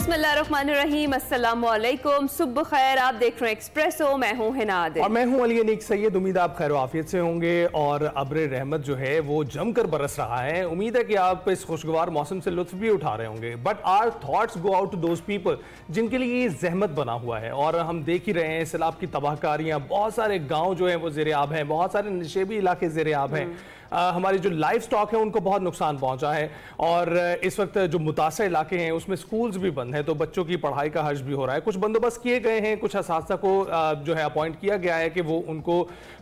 बिस्मिल्लाहिर्रहमानिर्रहीम, अस्सलामुअलैकुम, सुबह खैर। आप देख रहे हैं एक्सप्रेसो, मैं हूं हिनाद और मैं हूं अली अनीक सैयद। उम्मीद आप खैर आफियत से होंगे और अब्र रहमत जो है वो जमकर बरस रहा है। उम्मीद है कि आप इस खुशगवार मौसम से लुत्फ भी उठा रहे होंगे। But our thoughts go out to those people जिनके लिए ये जहमत बना हुआ है। और हम देख ही रहे हैं सैलाब की तबाहकारियाँ, बहुत सारे गाँव जो हैं वो ज़ेरे आब हैं, बहुत सारे नशेबी इलाके ज़ेरे आब हैं। हमारी जो लाइफ स्टॉक है उनको बहुत नुकसान पहुंचा है। और इस वक्त जो मुतासर इलाके हैं उसमें स्कूल्स भी बंद हैं, तो बच्चों की पढ़ाई का हर्ज भी हो रहा है। कुछ बंदोबस्त किए गए हैं, कुछ असातिज़ा को जो है अपॉइंट किया गया है कि वो उनको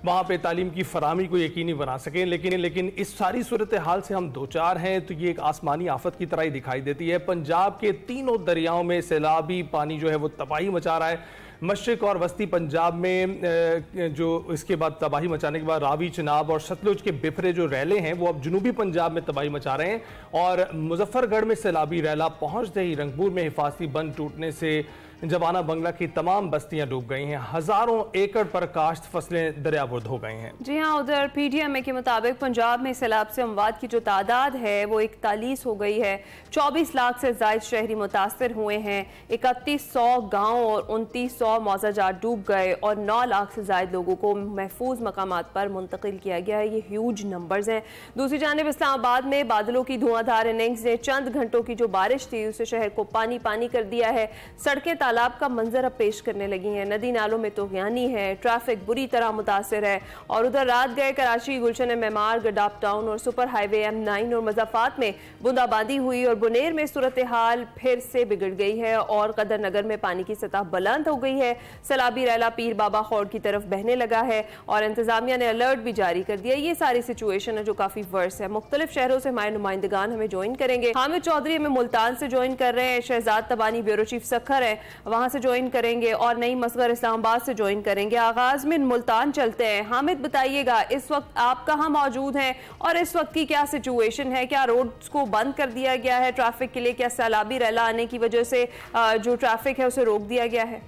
वहाँ पे तालीम की फराहमी को यकीनी बना सकें। लेकिन इस सारी सूरत हाल से हम दो चार हैं तो ये एक आसमानी आफत की तरह ही दिखाई देती है। पंजाब के तीनों दरियाओं में सैलाबी पानी जो है वो तबाही मचा रहा है। मशरिक और वस्ती पंजाब में जो इसके बाद तबाही मचाने के बाद रावी, चिनाब और सतलुज के बिफरे जो रैले हैं वो अब जनूबी पंजाब में तबाही मचा रहे हैं। और मुजफ्फरगढ़ में सैलाबी रैला पहुंचते ही रंगपुर में हिफाजती बंद टूटने से जवाना बंगला की तमाम बस्तियां डूब गई हैं। हजारों एकड़ पर काश्त फसलें दरियाबुर्द हो गई हैं। जी हाँ, उधर PTM के मुताबिक पंजाब में सैलाब से अमवात की जो तादाद है वो 41 हो गई है। 24 लाख से ज़ायद शहरी मुतासर हुए हैं। 3100 गाँव और 2900 मौज़ाजात डूब गए और 9 लाख से ज़ायद लोगों को महफूज मकामात पर मुंतकिल किया गया है। ये ह्यूज नंबर्स हैं। दूसरी जानिब इस्लामाबाद में बादलों की धुआंधार इनिंग्स ने चंद घंटों की जो बारिश थी उसे शहर को पानी पानी कर दिया है। सड़कें तालाब का मंजर अब पेश करने लगी हैं। नदी नालों में तूफ़ानी है, ट्रैफिक बुरी तरह मुतासिर है। और उधर रात गए कराची, गुलशन मेमार, गडाप टाउन और सुपर हाईवे M9 और मज़ाफ़ात में बूंदाबांदी हुई और बुनेर में सूरत हाल फिर से बिगड़ गई है और कदर नगर में पानी की सतह बुलंद हो गई है। सैलाबी रैला पीर बाबा खौड़ की तरफ बहने लगा है और इंतजामिया ने अलर्ट भी जारी कर दिया। ये सारी सिचुएशन है जो काफ़ी वर्स है। मुख्तलिफ शहरों से हमारे नुमाइंदगान हमें ज्वाइन करेंगे। हामिद चौधरी हमें मुल्तान से ज्वाइन कर रहे हैं, शहजाद तबानी ब्यूरो चीफ सखर है, वहां से ज्वाइन करेंगे, और नई मसगर इस्लामाबाद से ज्वाइन करेंगे। आगाज में मुल्तान चलते हैं। हामिद बताइएगा, इस वक्त आप कहां मौजूद हैं और इस वक्त की क्या सिचुएशन है? क्या रोड्स को बंद कर दिया गया है ट्रैफिक के लिए? क्या सैलाबी रैला आने की वजह से जो ट्रैफिक है उसे रोक दिया गया है?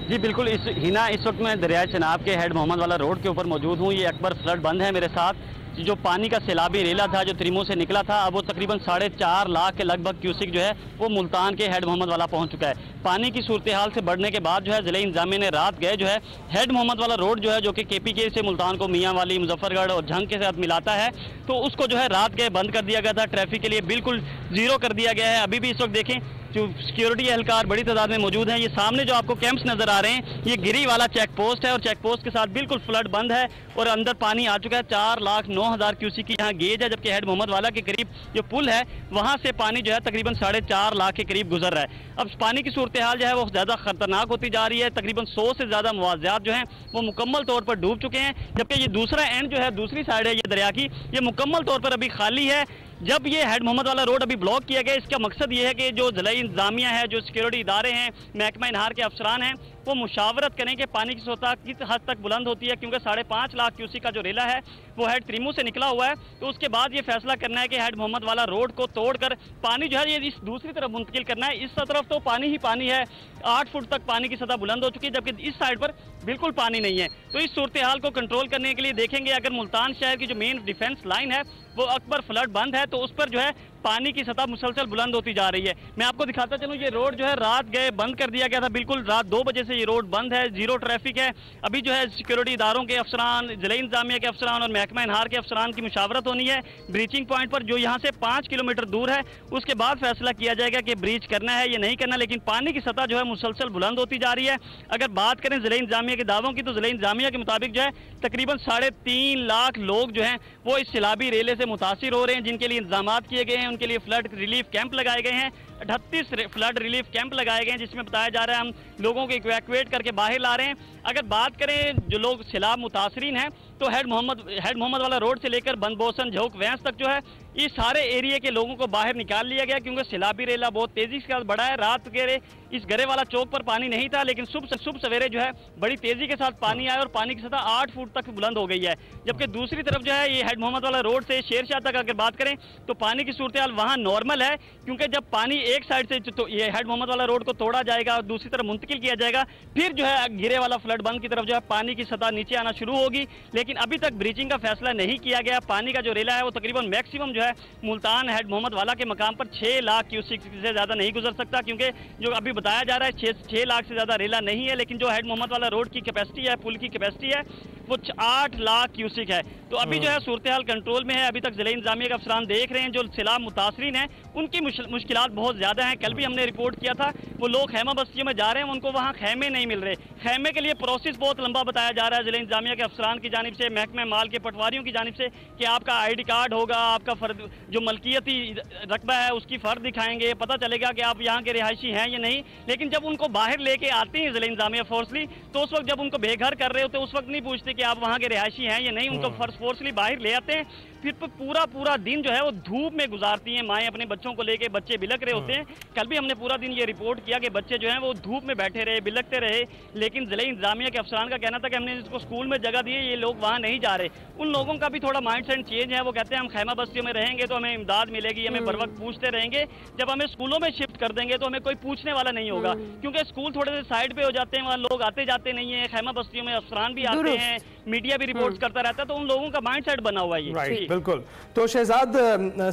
जी बिल्कुल, इस वक्त मैं दरिया चिनाब के हेड मोहम्मद वाला रोड के ऊपर मौजूद हूँ। ये अकबर फ्लड बंद है मेरे साथ। जो पानी का सैलाबी रेला था जो त्रिमो से निकला था, अब वो तकरीबन 4.5 लाख के लगभग क्यूसिक जो है वो मुल्तान के हेड मोहम्मद वाला पहुंच चुका है। पानी की सूरत हाल से बढ़ने के बाद जो है ज़िले इंतजामिया ने रात गए जो है हेड मोहम्मद वाला रोड जो है जो कि KPK से मुल्तान को मियाँ वाली, मुजफ्फरगढ़ और झंग के साथ मिलाता है, तो उसको जो है रात गए बंद कर दिया गया था। ट्रैफिक के लिए बिल्कुल जीरो कर दिया गया है। अभी भी इस वक्त देखें जो सिक्योरिटी एहलकार बड़ी तादाद में मौजूद हैं। ये सामने जो आपको कैंप्स नजर आ रहे हैं ये गिरी वाला चेक पोस्ट है और चेक पोस्ट के साथ बिल्कुल फ्लड बंद है और अंदर पानी आ चुका है। 4,09,000 क्यूसी की यहाँ गेज है, जबकि हेड मोहम्मद वाला के करीब जो पुल है वहाँ से पानी जो है तकरीबन 4.5 लाख के करीब गुजर रहा है। अब पानी की सूरत हाल जो है वो ज़्यादा खतरनाक होती जा रही है। तकरीबन 100 से ज़्यादा मुआवजात जो हैं वो मुकम्मल तौर पर डूब चुके हैं, जबकि ये दूसरा एंड जो है दूसरी साइड है ये दरिया की, ये मुकम्मल तौर पर अभी खाली है। जब ये हेड मोहम्मद वाला रोड अभी ब्लॉक किया गया, इसका मकसद ये है कि जो ज़िला इंतजामिया है, जो सिक्योरिटी इदारे हैं, महकमा इनहार के अफसरान हैं, वो मुशावरत करें कि पानी की सतह किस हद तक बुलंद होती है, क्योंकि 5.5 लाख क्यूसी का जो रेला है वो हेड त्रिमू से निकला हुआ है। तो उसके बाद ये फैसला करना है कि हेड मोहम्मद वाला रोड को तोड़कर पानी जो है ये इस दूसरी तरफ मुंतकिल करना है। इस तरफ तो पानी ही पानी है, 8 फुट तक पानी की सतह बुलंद हो चुकी है, जबकि इस साइड पर बिल्कुल पानी नहीं है। तो इस सूरत हाल को कंट्रोल करने के लिए देखेंगे, अगर मुल्तान शहर की जो मेन डिफेंस लाइन है वो अकबर फ्लड बंद है तो उस पर जो है पानी की सतह मुसलसल बुलंद होती जा रही है। मैं आपको दिखाता चलूँ, ये रोड जो है रात गए बंद कर दिया गया था, बिल्कुल रात 2 बजे से ये रोड बंद है, जीरो ट्रैफिक है। अभी जो है सिक्योरिटी इदारों के अफसरान, ज़िला इंतजामिया के अफसरान और महकमा इनहार के अफसरान की मुशावरत होनी है ब्रीचिंग पॉइंट पर, जो यहाँ से 5 किलोमीटर दूर है। उसके बाद फैसला किया जाएगा कि ब्रीच करना है या नहीं करना, लेकिन पानी की सतह जो है मुसलसल बुलंद होती जा रही है। अगर बात करें ज़िला इंतजामिया के दावों की, तो ज़िला इंतजामिया के मुताबिक जो है तकरीबन 3.5 लाख लोग जो हैं वो इस सैलाबी रेले से मुतासिर हो रहे हैं, जिनके लिए इंतजाम किए गए हैं। उनके लिए फ्लड रिलीफ कैंप लगाए गए हैं, 38 फ्लड रिलीफ कैंप लगाए गए हैं, जिसमें बताया जा रहा है हम लोगों को इवैक्यूएट करके बाहर ला रहे हैं। अगर बात करें जो लोग सैलाब मुतासरीन हैं, तो हेड मोहम्मद वाला रोड से लेकर बंदबोसन, झोंक, वैंस तक जो है इस सारे एरिया के लोगों को बाहर निकाल लिया गया, क्योंकि सैलाबी रेला बहुत तेजी के साथ बढ़ा है। रात के इस गरे वाला चौक पर पानी नहीं था, लेकिन सुबह सवेरे जो है बड़ी तेजी के साथ पानी आया और पानी की सतह 8 फुट तक बुलंद हो गई है। जबकि दूसरी तरफ जो है ये हेड मोहम्मद वाला रोड से शेरशाह तक अगर बात करें तो पानी की सूरत हाल वहाँ नॉर्मल है, क्योंकि जब पानी एक साइड से तो ये हेड मोहम्मद वाला रोड को तोड़ा जाएगा और दूसरी तरफ मुंतकिल किया जाएगा, फिर जो है गिरे वाला फ्लड बंद की तरफ जो है पानी की सतह नीचे आना शुरू होगी। लेकिन अभी तक ब्रीचिंग का फैसला नहीं किया गया। पानी का जो रेला है वो तकरीबन मैक्सिमम जो है मुल्तान हेड मोहम्मद वाला के मकाम पर 6 लाख क्यूसिक से ज़्यादा नहीं गुजर सकता, क्योंकि जो अभी बताया जा रहा है 6 लाख से ज़्यादा रेला नहीं है। लेकिन जो हेड मोहम्मद वाला रोड की कैपेसिटी है, पुल की कैपेसिटी है, वो 8 लाख क्यूसिक है। तो अभी जो है सूरत हाल कंट्रोल में है। अभी तक ज़िला इंतजामिया के अफसरान देख रहे हैं जो सैलाब मुतासरीन हैं उनकी मुश्किलात बहुत ज़्यादा हैं। कल भी हमने रिपोर्ट किया था, वो लोग खैमा बस्तियों में जा रहे हैं, उनको वहाँ खैमे नहीं मिल रहे। खैमे के लिए प्रोसेस बहुत लंबा बताया जा रहा है ज़िला इंतजामिया के अफसरान की जानिब से, महकमे माल के पटवारियों की जानिब से, कि आपका ID कार्ड होगा, आपका फर्द जो मलकियती रकबा है उसकी फ़र्द दिखाएंगे, पता चलेगा कि आप यहाँ के रिहायशी हैं या नहीं। लेकिन जब उनको बाहर लेके आते हैं ज़िला इंतजामिया फोर्सली, तो उस वक्त जब उनको बेघर कर रहे होते उस वक्त नहीं पूछते कि आप वहाँ के रिहायशी हैं या नहीं, उनको फोर्सली बाहर ले आते हैं। फिर पूरा दिन जो है वो धूप में गुजारती हैं माएँ अपने बच्चों को लेके, बच्चे बिलक रहे होते हैं। कल भी हमने पूरा दिन ये रिपोर्ट किया कि बच्चे जो हैं वो धूप में बैठे रहे, बिलकते रहे। लेकिन ज़िला इंतजामिया के अफसरान का कहना था कि हमने इसको स्कूल में जगह दी है, ये लोग वहाँ नहीं जा रहे। उन लोगों का भी थोड़ा माइंड सेट चेंज है। वो कहते हैं हम खैमा बस्तियों में रहेंगे तो हमें इमदाद मिलेगी, हमें बर वक्त पूछते रहेंगे। जब हमें स्कूलों में शिफ्ट कर देंगे तो हमें कोई पूछने वाला नहीं होगा, क्योंकि स्कूल थोड़े से साइड पे हो जाते हैं, वहाँ लोग आते जाते नहीं है। खैमा बस्तियों में अफसरान भी आते हैं, मीडिया भी रिपोर्ट करता रहता है, तो उन लोगों का माइंड सेट बना हुआ है। राइट, बिल्कुल। तो शहजाद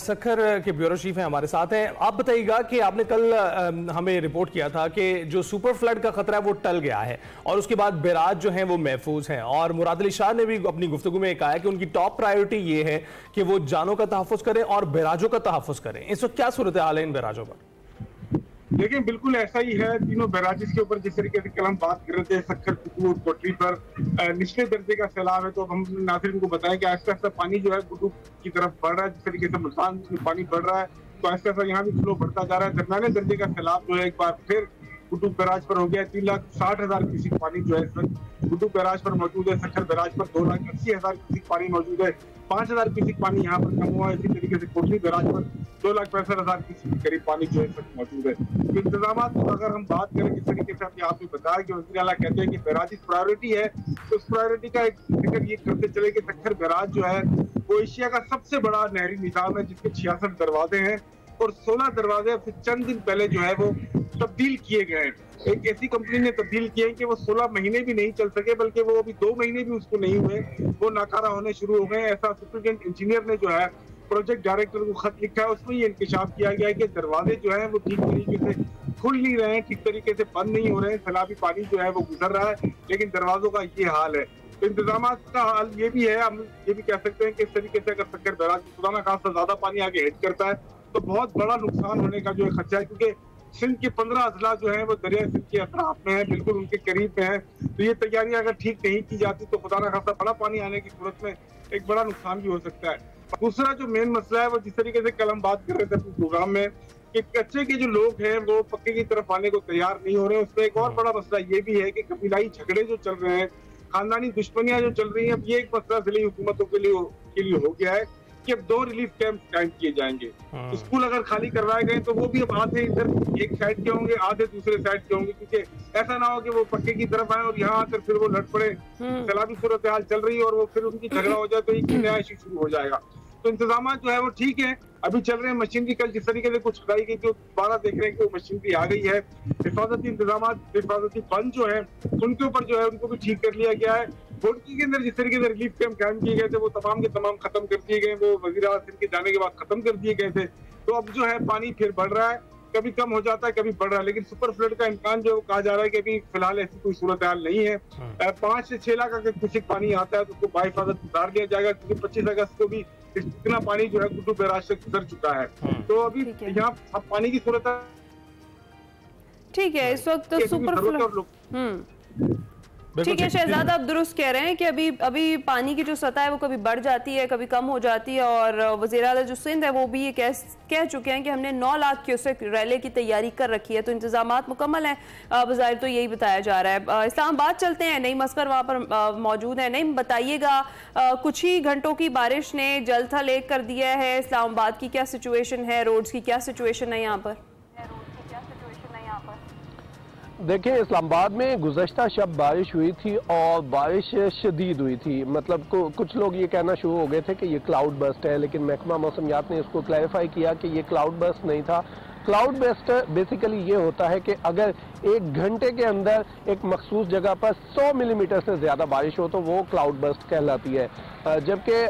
सखर के ब्यूरो चीफ हैं हमारे साथ हैं। आप बताइएगा कि आपने कल हमें रिपोर्ट किया था कि जो सुपर फ्लड का खतरा है वो टल गया है और उसके बाद बैराज जो हैं वो महफूज हैं, और मुराद अली शाह ने भी अपनी गुफ्तगू में कहा है कि उनकी टॉप प्रायोरिटी ये है कि वो जानों का तहफ़्फ़ुज़ करें और बैराजों का तहफ़्फ़ुज़ करें। इस वक्त क्या सूरत हाल है इन बैराजों पर? देखिए, बिल्कुल ऐसा ही है। तीनों बैराजेस के ऊपर जिस तरीके से कल हम बात कर रहे थे, सक्खर कुतुब कोटली पर निचले दर्जे का सैलाब है, तो हम नाज़रीन को बताएं कि आहिस्ता आहिस्ता पानी जो है कुतुब की तरफ बढ़ रहा है। जिस तरीके से मुल्तान में पानी बढ़ रहा है, तो आहिस्ता आहिस्ता यहाँ भी फ्लो बढ़ता जा रहा है। दरमियाने दर्जे का सैलाब जो है एक बार फिर कुतुब बैराज पर हो गया। 3,60,000 क्यूसेक पानी जो है इस वक्त कुतुब बैराज पर मौजूद है। सक्खर बैराज पर 2,80,000 क्यूसेक पानी मौजूद है। 5,000 क्यूसेक पानी यहाँ पर कम हुआ है। इसी तरीके से कोटली बैराज पर 2,65,000 क्यूसेक के करीब पानी जो है इस वक्त मौजूद है। तो इंतजाम अगर हम बात करें, जिस तरीके से आपने बताया कि वज़ीर आला कहते हैं कि बैराज प्रायोरिटी है, तो उस प्रायोरिटी का एक जिक्र ये करते चले कि सक्खर बैराज जो है वो एशिया का सबसे बड़ा नहरी निज़ाम है, जिसके 66 दरवाजे हैं और 16 दरवाजे अब से चंद दिन पहले जो है वो तब्दील किए गए हैं। एक ऐसी कंपनी ने तब्दील किए हैं कि वो 16 महीने भी नहीं चल सके, बल्कि वो अभी 2 महीने भी उसको नहीं हुए, वो नाकारा होने शुरू हो गए। ऐसा सुपरिटेंडेंट इंजीनियर ने जो है प्रोजेक्ट डायरेक्टर को खत लिखा है, उसमें ये इंकशाफ किया गया है कि दरवाजे जो है वो ठीक तरीके से खुल नहीं रहे हैं, ठीक तरीके से बंद नहीं हो रहे हैं, सैलाबी पानी जो है वो गुजर रहा है, लेकिन दरवाजों का ये हाल है। तो इंतजाम का हाल ये भी है, हम ये भी कह सकते हैं कि इस तरीके से अगर सक्खर बैराज खुदा ना खासा ज्यादा पानी आगे हेड करता है तो बहुत बड़ा नुकसान होने का जो है खदशा है, क्योंकि सिंध के 15 अजला जो है वो दरिया सिंध के अतराफ में है, बिल्कुल उनके करीब में है। तो ये तैयारियां अगर ठीक नहीं की जाती तो खुदा ना खासा बड़ा पानी आने की सूरत में एक बड़ा नुकसान भी हो सकता है। दूसरा जो मेन मसला है वो जिस तरीके से कल हम बात कर रहे थे अपने प्रोग्राम में कि कच्चे के जो लोग हैं वो पक्के की तरफ आने को तैयार नहीं हो रहे हैं। उसमें एक और बड़ा मसला ये भी है कि कबीलाई झगड़े जो चल रहे हैं, खानदानी दुश्मनियां जो चल रही हैं, अब ये एक मसला जिले हुकूमतों के लिए हो गया है कि अब 2 रिलीफ कैंप कायम किए जाएंगे। स्कूल अगर खाली करवाए गए तो वो भी अब आधे इधर एक साइड के होंगे, आधे दूसरे साइड के होंगे, क्योंकि ऐसा ना हो कि वो पक्के की तरफ आए और यहाँ आकर फिर वो लड़ पड़े। सैलाबी सूरत हाल चल रही है और वो फिर उनकी झगड़ा हो जाए तो एक नया इशू शुरू हो जाएगा। तो इंतजाम जो है वो ठीक है, अभी चल रहे हैं। मशीनरी कल जिस तरीके से कुछ लगाई गई थी, दोबारा देख रहे हैं कि वो मशीनरी आ गई है। हिफाजती इंतजाम, हिफाजती बंद जो है उनके ऊपर जो है उनको भी ठीक कर लिया गया है। घोटकी के अंदर जिस तरीके से रिलीफ कैंप कायम किए गए थे वो तमाम के तमाम खत्म कर दिए गए, वो वज़ीर आला सिंध के जाने के बाद खत्म कर दिए गए थे। तो अब जो है पानी फिर बढ़ रहा है, कभी कम हो जाता है, कभी बढ़ रहा है, लेकिन सुपर फ्लड का इम्कान जो कहा जा रहा है कि अभी फिलहाल ऐसी कोई सूरत हाल नहीं है। 5 से 6 लाख अगर क्यूसेक पानी आता है तो उसको बाहिफाजत उतार दिया जाएगा, क्योंकि 25 अगस्त को भी इतना पानी जो है कुतुब बैराज से गुजर चुका है। तो अभी यहाँ पानी की सूरत है ठीक है इस वक्त तो सुपर फ्लड। ठीक है शहजाद, आप दुरुस्त कह रहे हैं कि अभी पानी की जो सतह है वो कभी बढ़ जाती है, कभी कम हो जाती है, और वज़ीर आला जो सिंध है वो भी ये कह चुके हैं कि हमने 9 लाख क्यूसेक रैली की तैयारी कर रखी है। तो इंतजामात मुकम्मल हैं, बज़ाहिर तो यही बताया जा रहा है। इस्लामाबाद चलते हैं, नईम अस्कर वहाँ पर मौजूद है। नईम, बताइएगा कुछ ही घंटों की बारिश ने जल थल एक कर दिया है, इस्लामाबाद की क्या सिचुएशन है, रोड्स की क्या सिचुएशन है यहाँ पर? देखिए, इस्लामाबाद में गुज़श्ता शब बारिश हुई थी और बारिश शदीद हुई थी। मतलब कुछ लोग ये कहना शुरू हो गए थे कि ये क्लाउड बस्ट है, लेकिन महकमा मौसमियात ने इसको क्लैरिफाई किया कि ये क्लाउड बस्ट नहीं था, क्लाउड बेस्ट बेसिकली ये होता है कि अगर 1 घंटे के अंदर एक मखसूस जगह पर 100 मिलीमीटर से ज़्यादा बारिश हो तो वो क्लाउड बर्स्ट कहलाती है। जबकि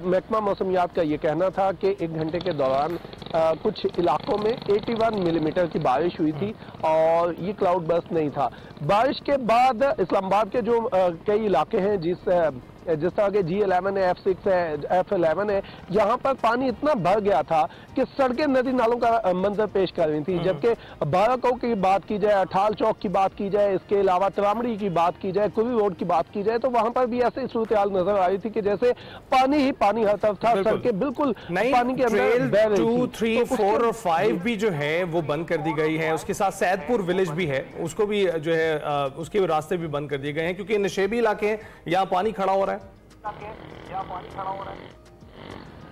महकमा मौसमियात का ये कहना था कि 1 घंटे के दौरान कुछ इलाकों में 81 मिलीमीटर की बारिश हुई थी और ये क्लाउड बर्स्ट नहीं था। बारिश के बाद इस्लामाबाद के जो कई इलाके हैं जिस तरह के G11 है, F6 है, F11 है, यहाँ पर पानी इतना भर गया था कि सड़कें नदी नालों का मंजर पेश कर रही थी। जबकि बाराको की बात की जाए, अठाल चौक की बात की जाए, इसके अलावा तरामड़ी की बात की जाए, कुली रोड की बात की जाए, तो वहां पर भी ऐसी सूरत हाल नजर आ रही थी कि जैसे पानी ही पानी हर तरफ था, सड़कें बिल्कुल पानी के अंदर बह रही थी। 2, 3, 4 और 5 भी जो है वो बंद कर दी गई है। उसके साथ सैदपुर विलेज भी है, उसको भी जो है उसके रास्ते भी बंद कर दिए गए हैं क्योंकि नशेबी इलाके हैं, यहाँ पानी खड़ा हो रहा है।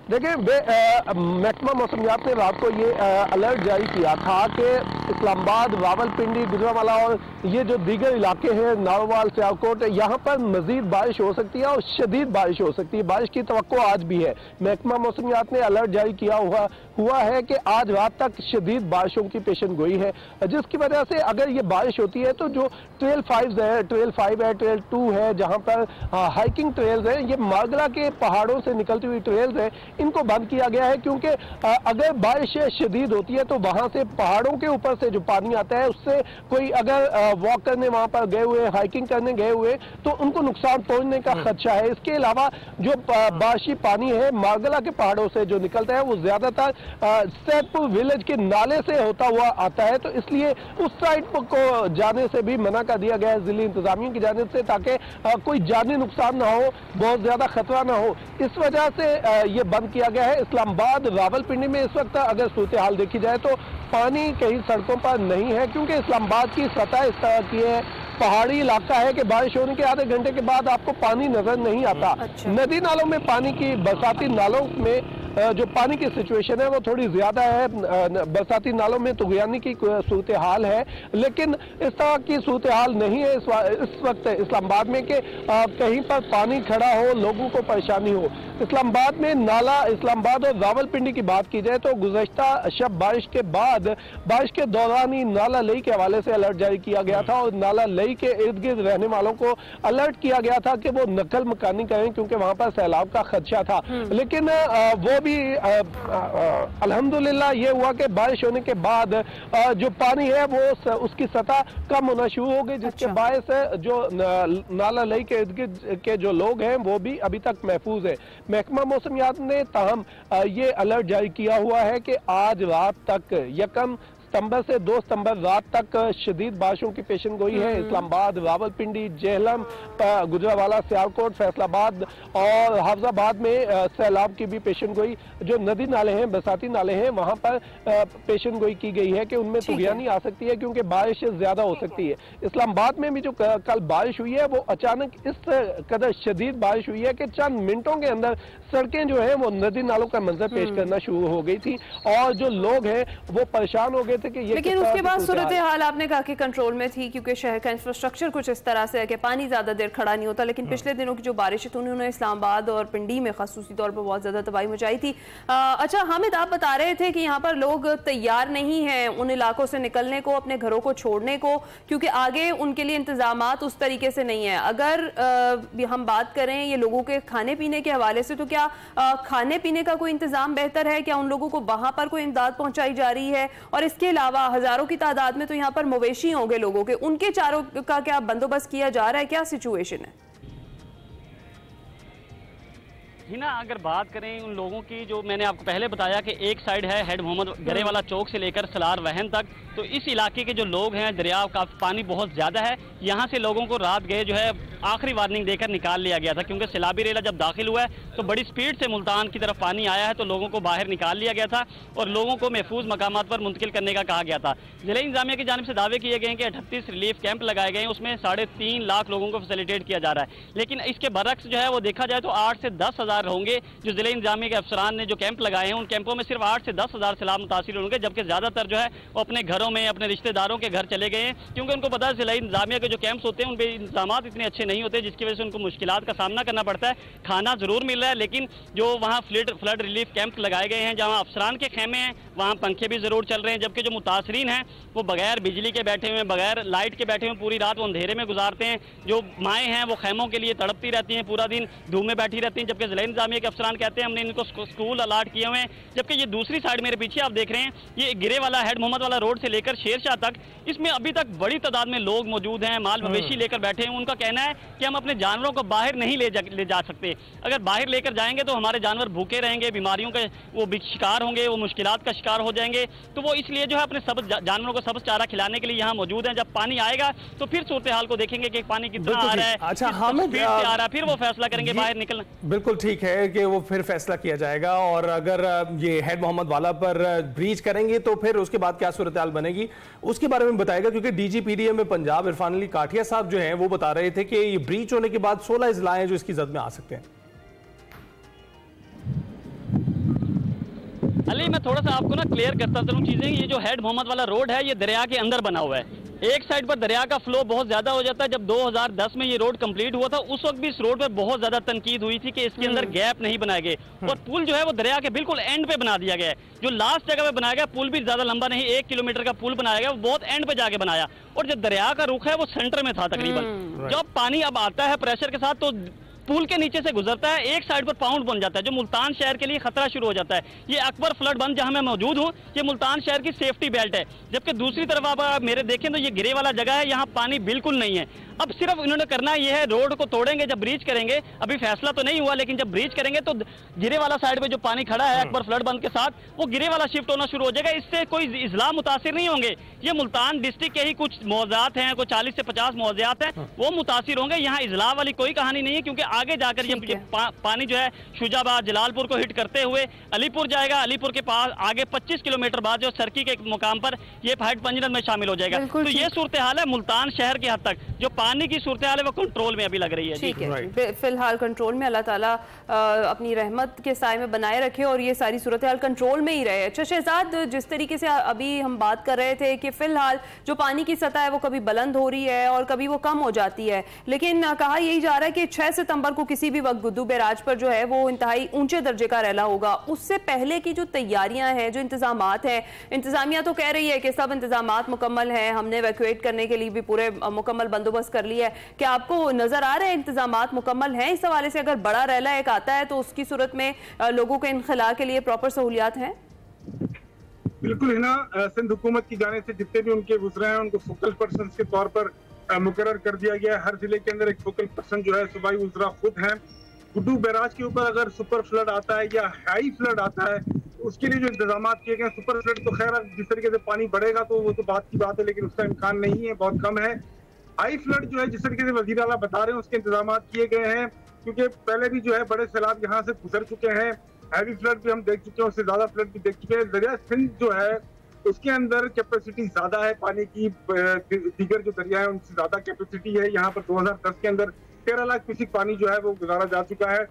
देखिए, महकमा मौसमियात ने रात को ये अलर्ट जारी किया था कि इस्लामाबाद, रावलपिंडी, गुजरांवाला और ये जो दीगर इलाके हैं, नारोवाल, सियालकोट, यहाँ पर मजीद बारिश हो सकती है और शदीद बारिश हो सकती है। बारिश की तवक्को आज भी है। महकमा मौसमियात ने अलर्ट जारी किया हुआ है कि आज रात तक शदीद बारिशों की पेशन गोई है, जिसकी वजह से अगर ये बारिश होती है तो जो ट्रेल 5 है, ट्रेल 2 है, जहाँ पर हाइकिंग ट्रेल्स हैं, ये मारगला के पहाड़ों से निकलती हुई ट्रेल्स हैं, इनको बंद किया गया है क्योंकि अगर बारिश शदीद होती है तो वहां से पहाड़ों के ऊपर से जो पानी आता है उससे कोई अगर वॉक करने वहां पर गए हुए, हाइकिंग करने गए हुए, तो उनको नुकसान पहुंचने का खदशा है। इसके अलावा जो बारिशी पानी है मारगला के पहाड़ों से जो निकलता है वो ज्यादातर सैदपुर विलेज के नाले से होता हुआ आता है, तो इसलिए उस साइड को जाने से भी मना कर दिया गया है जिले इंतजामिया की जानिब से, ताकि कोई जानी नुकसान ना हो, बहुत ज्यादा खतरा ना हो। इस वजह से ये बंद किया गया है। इस्लामाबाद, रावलपिंडी में इस वक्त अगर सूरत हाल देखी जाए तो पानी कहीं सड़कों पर नहीं है क्योंकि इस्लामाबाद की सतह इस तरह की है, पहाड़ी इलाका है कि बारिश होने के आधे घंटे के बाद आपको पानी नजर नहीं आता। अच्छा। नदी नालों में पानी की, बरसाती नालों में जो पानी की सिचुएशन है वो थोड़ी ज्यादा है। बरसाती नालों में तुगयानी की सूरत हाल है, लेकिन इस तरह की सूरत हाल नहीं है इस वक्त इस्लामाबाद में कि कहीं पर पानी खड़ा हो, लोगों को परेशानी हो। इस्लामाबाद में नाला, इस्लामाबाद और रावलपिंडी की बात की जाए तो गुज़श्ता शब बारिश के बाद, बारिश के दौरान ही नाला लई के हवाले से अलर्ट जारी किया गया था और नाला लई के इर्द गिर्द रहने वालों को अलर्ट किया गया था कि वो नकल मकानी करें क्योंकि वहां पर सैलाब का खदशा था। लेकिन वो भी अल्हम्दुलिल्लाह ये हुआ कि बारिश होने के बाद जो पानी है वो उसकी सतह कम होना शुरू हो गई, जिसके बायस जो नाला लई के इर्द गिर्द के जो लोग हैं वो भी अभी तक महफूज है। महकमा मौसमियात ने ताहम ये अलर्ट जारी किया हुआ है कि आज रात तक 1 सितंबर से 2 सितंबर रात तक शदीद बारिशों की पेशन गोई है। इस्लामाबाद, रावलपिंडी, जेहलम, गुजरांवाला, सियालकोट, फैसलाबाद और हाफजाबाद में सैलाब की भी पेशन गोई, जो नदी नाले हैं, बरसाती नाले हैं, वहां पर पेशन गोई की गई है कि उनमें तुगयानी आ सकती है क्योंकि बारिश ज्यादा हो सकती है। इस्लामाबाद में भी जो कल बारिश हुई है वो अचानक इस कदर शदीद बारिश हुई है कि चंद मिनटों के अंदर सड़कें जो है वो नदी नालों का मंजर पेश करना शुरू हो गई थी और जो लोग हैं वो परेशान हो गए थे कि ये। लेकिन उसके बाद सूरत हाल आपने कहा कि कंट्रोल में थी क्योंकि शहर का इंफ्रास्ट्रक्चर कुछ इस तरह से है कि पानी ज्यादा देर खड़ा नहीं होता, लेकिन पिछले दिनों की जो बारिश थी उन्होंने इस्लामाबाद और पिंडी में खासूसी तौर पर बहुत ज्यादा तबाही मचाई थी। अच्छा हामिद, आप बता रहे थे कि यहाँ पर लोग तैयार नहीं है उन इलाकों से निकलने को, अपने घरों को छोड़ने को, क्योंकि आगे उनके लिए इंतजामात उस तरीके से नहीं है। अगर हम बात करें ये लोगों के खाने पीने के हवाले से, तो क्या खाने पीने का कोई इंतजाम बेहतर है? क्या उन लोगों को वहां पर कोई इमदाद पहुंचाई जा रही है? और इसके अलावा हजारों की तादाद में तो यहाँ पर मवेशी होंगे लोगों के, उनके चारों का क्या बंदोबस्त किया जा रहा है? क्या सिचुएशन है? हिना, अगर बात करें उन लोगों की जो मैंने आपको पहले बताया कि एक साइड है हेड मोहम्मद गरेवाला चौक से लेकर सलार वहन तक, तो इस इलाके के जो लोग हैं, दरिया का पानी बहुत ज़्यादा है, यहाँ से लोगों को रात गए जो है आखिरी वार्निंग देकर निकाल लिया गया था क्योंकि सैलाबी रेला जब दाखिल हुआ है तो बड़ी स्पीड से मुल्तान की तरफ पानी आया है, तो लोगों को बाहर निकाल लिया गया था और लोगों को महफूज मकामात पर मुंतकिल करने का कहा गया था। जिला इंतजामिया की जानिब से दावे किए गए हैं कि 38 रिलीफ कैंप लगाए गए हैं, उसमें 3.5 लाख लोगों को फैसिलिटेट किया जा रहा है। लेकिन इसके बरक्स जो है वो देखा जाए तो 8 से 10 हज़ार जिम्मेदार होंगे। जो जिले इंतजामिया के अफसरान ने जो कैंप लगाए हैं, उन कैंपों में सिर्फ 8 से 10 हज़ार सैलाब मुतासिर होंगे, जबकि ज़्यादातर जो है वो अपने घरों में, अपने रिश्तेदारों के घर चले गए हैं, क्योंकि उनको पता है जिला इंतजामिया के जो कैंप्स होते हैं उन पर इंतजाम इतने अच्छे नहीं होते, जिसकी वजह से उनको मुश्किलात का सामना करना पड़ता है। खाना जरूर मिल रहा है, लेकिन जो वहाँ फ्लड रिलीफ कैंप लगाए गए हैं, जहाँ अफसरान के खेमे हैं, वहाँ पंखे भी जरूर चल रहे हैं, जबकि जो मुतासरीन हैं वो बगैर बिजली के बैठे हुए हैं, बगैर लाइट के बैठे हुए, पूरी रात वो अंधेरे में गुजारते हैं। जो माएँ हैं वो खेमों के लिए तड़पती रहती हैं, पूरा दिन धूप में बैठी रहती हैं, जबकि जिला इंतजामिया के अफसरान कहते हैं हमने इनको स्कूल अलाट किए हुए हैं। जबकि ये दूसरी साइड मेरे पीछे आप देख रहे हैं, ये गिरे वाला हेड मोहम्मद वाला रोड से लेकर शेरशाह तक, इसमें अभी तक बड़ी तादाद में लोग मौजूद हैं, माल मवेशी लेकर बैठे हैं। उनका कहना है कि हम अपने जानवरों को बाहर नहीं ले जा सकते, अगर बाहर लेकर जाएंगे तो हमारे जानवर भूखे रहेंगे, बीमारियों के वो शिकार होंगे, वो मुश्किलात का शिकार हो जाएंगे। तो वो इसलिए जो है अपने सब जानवरों को सब्ज चारा खिलाने के लिए यहाँ मौजूद हैं। जब पानी आएगा तो फिर सूरत हाल को देखेंगे कि पानी कितना आ रहा है, अच्छा हामिद आ रहा है, फिर वो फैसला करेंगे बाहर निकलना। बिल्कुल ठीक है कि वो फिर फैसला किया जाएगा, और अगर ये हेड मोहम्मद वाला पर ब्रीच करेंगे तो फिर उसके बाद क्या सूरत हाल बनेगी उसके बारे में बताएगा, क्योंकि DGPDM में पंजाब इरफान अली काठिया साहब जो हैं वो बता रहे थे कि ये ब्रीच होने के बाद 16 अजला हैं जो इसकी जद में आ सकते हैं। अली, मैं थोड़ा सा आपको ना क्लियर करता चलूं चीजें। ये जो हेड मोहम्मद वाला रोड है ये दरिया के अंदर बना हुआ है। एक साइड पर दरिया का फ्लो बहुत ज्यादा हो जाता है। जब 2010 में ये रोड कंप्लीट हुआ था उस वक्त भी इस रोड पर बहुत ज्यादा तनकीद हुई थी कि इसके अंदर गैप नहीं बनाए गए, और पुल जो है वो दरिया के बिल्कुल एंड पे बना दिया गया है। जो लास्ट जगह पे बनाया गया पुल भी ज्यादा लंबा नहीं, 1 किलोमीटर का पुल बनाया गया, वो बहुत एंड पे जाके बनाया, और जो दरिया का रुख है वो सेंटर में था तकरीबन। जब पानी अब आता है प्रेशर के साथ तो पुल के नीचे से गुजरता है, एक साइड पर पाउंड बन जाता है, जो मुल्तान शहर के लिए खतरा शुरू हो जाता है। ये अकबर फ्लड बंद जहां मैं मौजूद हूं, ये मुल्तान शहर की सेफ्टी बेल्ट है, जबकि दूसरी तरफ आप मेरे देखें तो ये गिरे वाला जगह है, यहाँ पानी बिल्कुल नहीं है। अब सिर्फ इन्होंने करना ये है, रोड को तोड़ेंगे, जब ब्रीच करेंगे, अभी फैसला तो नहीं हुआ, लेकिन जब ब्रीच करेंगे तो गिरे वाला साइड पे जो पानी खड़ा है अकबर फ्लड बंद के साथ, वो गिरे वाला शिफ्ट होना शुरू हो जाएगा। इससे कोई इजला मुतासिर नहीं होंगे। ये मुल्तान डिस्ट्रिक्ट के ही कुछ मौजात हैं, कोई 40 से 50 मौजात हैं, वो मुतासिर होंगे। यहाँ इजला वाली कोई कहानी नहीं है, क्योंकि आगे जाकर ये पानी जो है शुजाबाद जलालपुर को हिट करते हुए अलीपुर जाएगा। अलीपुर के पास आगे 25 किलोमीटर बाद जो सरकी के मुकाम पर ये हेड पंजरत में शामिल हो जाएगा। तो ये सूरत हाल है मुल्तान शहर की हद तक। जो पानी की सूरत हाल है वो कंट्रोल में अभी लग रही है। ठीक है, फिलहाल कंट्रोल में, अल्लाह ताला अपनी रहमत के साए में बनाए रखे और ये सारी सूरत हाल कंट्रोल में ही रहे। अच्छा शहजाद, जिस तरीके से अभी हम बात कर रहे थे कि फिलहाल जो पानी की सतह है वो कभी बुलंद हो रही है और कभी वो कम हो जाती है, लेकिन कहा यही जा रहा है कि 6 सितंबर को किसी भी वक्त गुड्डू बैराज पर जो है वो इंतहाई ऊंचे दर्जे का रैला होगा। उससे पहले की जो तैयारियां हैं, जो इंतजामात हैं, इंतजामिया तो कह रही है कि सब इंतजामात मुकम्मल हैं, हमने इवैक्यूएट करने के लिए भी पूरे मुकम्मल बंदोबस्त कर लिया है। क्या आपको नजर आ रहे हैं इंतजामात मुकम्मल हैं इस हवाले से? अगर बड़ा रैला एक आता है तो उसकी सूरत में लोगों के इनखला के लिए प्रॉपर सहूलियात हैं? बिल्कुल है ना, सिंध हुकूमत की जाने से जितने भी उनके गुजरे हैं उनको फोकल पर्सन के तौर पर मुकर्रर कर दिया गया है। हर जिले के अंदर एक फोकल पर्सन जो है सूबाई वज़रा खुद हैं। गुड्डू बैराज के ऊपर अगर सुपर फ्लड आता है या हाई फ्लड आता है तो उसके लिए जो इंतजाम किए गए, सुपर फ्लड तो खैर जिस तरीके से पानी बढ़ेगा तो वो तो बात की बात है, लेकिन उसका इम्कान नहीं है, बहुत कम है। हाई फ्लड जो है जिस तरीके से वज़ीर आला बता रहे हैं उसके इंतजाम किए गए हैं, क्योंकि पहले भी जो है बड़े सैलाब यहाँ से गुजर चुके हैं, हैवी फ्लड भी हम देख चुके हैं, उससे ज्यादा फ्लड भी देख चुके हैं। दरिया सिंध जो है उसके अंदर कैपेसिटी ज्यादा है पानी की, दीगर जो दरिया है उनसे ज्यादा कैपेसिटी है। यहाँ पर 2010 के अंदर 13 लाख क्यूसेक पानी जो है वो गुजारा जा चुका है,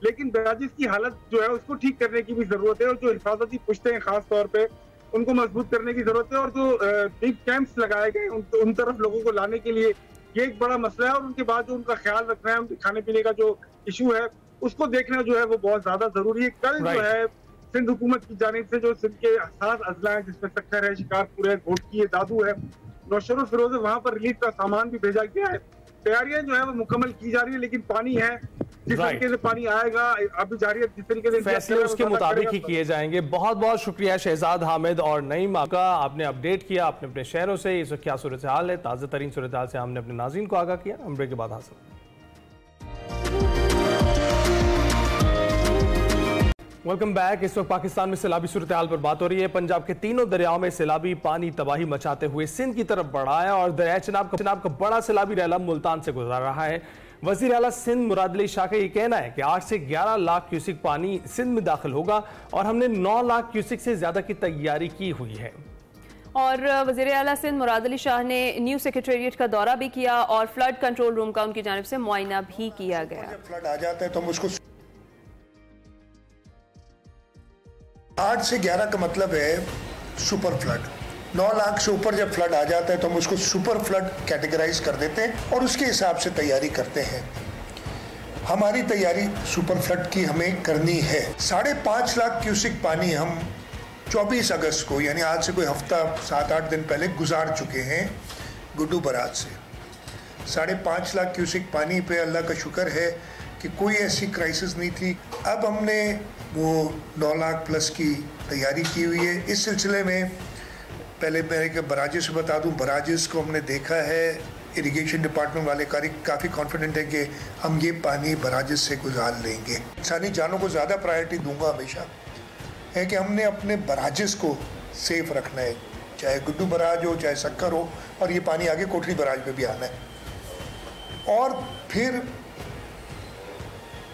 लेकिन बैराजिस की हालत जो है उसको ठीक करने की भी जरूरत है, और जो हिफाजती पुश्ते हैं खास तौर पे उनको मजबूत करने की जरूरत है, और जो बिग कैंप्स लगाए गए उन तरफ लोगों को लाने के लिए ये एक बड़ा मसला है। और उनके बाद जो उनका ख्याल रखना है, उनके खाने पीने का जो इशू है उसको देखना जो है वो बहुत ज्यादा जरूरी है। कल जो है सिंध हुकूमत की जानिब से जो सिंध के 7 अजला है, जिसमें सक्कर है, शिकारपुर है, घोटकी है, दादू है, नौशरो फिरोज है, वहाँ पर रिलीफ का सामान भी भेजा गया है। तैयारियां जो है वो मुकम्मल की जा रही है, लेकिन पानी है, जिस तरीके से पानी आएगा अभी जारी है, जिस तरीके से फैसले उसके मुताबिक ही किए जाएंगे। बहुत बहुत शुक्रिया शहजाद हामिद और नईम का, आपने अपडेट किया आपने अपने शहरों से इस क्या सूरत हाल है, ताज़ा तरीन सूरत हाल से हमने अपने नाज़रीन को आगाह किया। हम ब्रेक के बाद हासिल। Welcome back. इस वक्त पाकिस्तान में सैलाबी सूरत हाल पर बात हो रही है। पंजाब के तीनों दरियाओं में सैलाबी पानी तबाही मचाते हुए सिंध की तरफ बढ़ा है और दरिया चिनाब का बड़ा सैलाबी रैला मुल्तान से गुजर रहा है। वज़ीर आला सिंध मुराद अली शाह का ये कहना है कि 8 से 11 लाख क्यूसिक पानी सिंध में दाखिल होगा और हमने 9 लाख क्यूसिक से ज्यादा की तैयारी की हुई है। और वज़ीर आला सिंध मुराद अली शाह ने न्यू सेक्रेटेरिएट का दौरा भी किया और फ्लड कंट्रोल रूम का उनकी जानिब से मुआयना भी किया गया। फ्लड आ जाता है तो हम उसको 8 से 11 का मतलब है सुपर फ्लड। 9 लाख से ऊपर जब फ्लड आ जाता है तो हम उसको सुपर फ्लड कैटेगराइज कर देते हैं और उसके हिसाब से तैयारी करते हैं। हमारी तैयारी सुपर फ्लड की हमें करनी है। 5.5 लाख क्यूसिक पानी हम 24 अगस्त को, यानी आज से कोई हफ्ता 7-8 दिन पहले गुजार चुके हैं गुड्डू बराज से। 5.5 लाख क्यूसिक पानी पे अल्लाह का शुक्र है कि कोई ऐसी क्राइसिस नहीं थी। अब हमने वो 9 लाख प्लस की तैयारी की हुई है। इस सिलसिले में पहले मैं बराजेस बता दूं, बराजेस को हमने देखा है, इरिगेशन डिपार्टमेंट वाले काफ़ी कॉन्फिडेंट है कि हम ये पानी बराजेस से गुजार लेंगे। इंसानी जानों को ज़्यादा प्रायोरिटी दूंगा हमेशा, है कि हमने अपने बराजेस को सेफ रखना है, चाहे गुड्डू बराज हो चाहे सक्कर हो, और ये पानी आगे कोटली बराज पे भी आना है। और फिर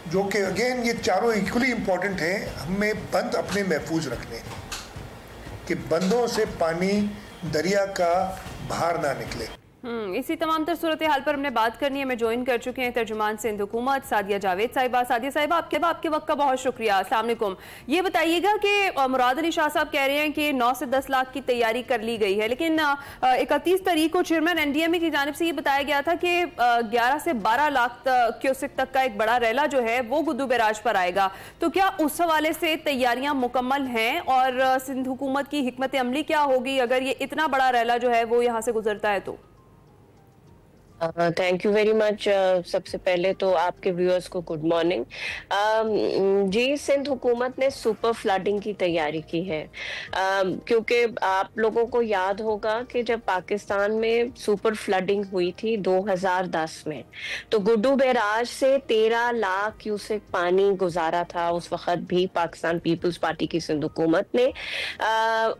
जो कि अगेन ये चारों इक्वली इम्पॉर्टेंट है, हमें बंद अपने महफूज रखने कि बंदों से पानी दरिया का बाहर ना निकले। इसी तमाम तर सूरत हाल पर हमने बात करनी है। मैं ज्वाइन कर चुके हैं तर्जुमान सिंध हुकूमत सादिया जावेद साहिबा। सादिया साहिबा, आपके वक्त का बहुत शुक्रिया। अस्सलाम वालेकुम। ये बताइएगा कि मुराद अली शाह साहब कह रहे हैं कि 9 से 10 लाख की तैयारी कर ली गई है, लेकिन 31 तारीख को चेयरमैन एनडीएमए की जानिब से ये बताया गया था कि 11 से 12 लाख क्यूसेक तक का एक बड़ा रैला जो है वो गुड्डू बैराज पर आएगा। तो क्या उस हवाले से तैयारियां मुकम्मल हैं और सिंध हुकूमत की हिकमत अमली क्या होगी अगर ये इतना बड़ा रैला जो है वो यहाँ से गुजरता है? तो थैंक यू वेरी मच। सबसे पहले तो आपके व्यूअर्स को गुड मॉर्निंग। जी, सिंध हुकूमत ने सुपर फ्लडिंग की तैयारी की है, क्योंकि आप लोगों को याद होगा कि जब पाकिस्तान में सुपर फ्लडिंग हुई थी 2010 में, तो गुड्डू बैराज से 13 लाख क्यूसेक पानी गुजारा था उस वक्त भी पाकिस्तान पीपल्स पार्टी की सिंध हुकूमत ने।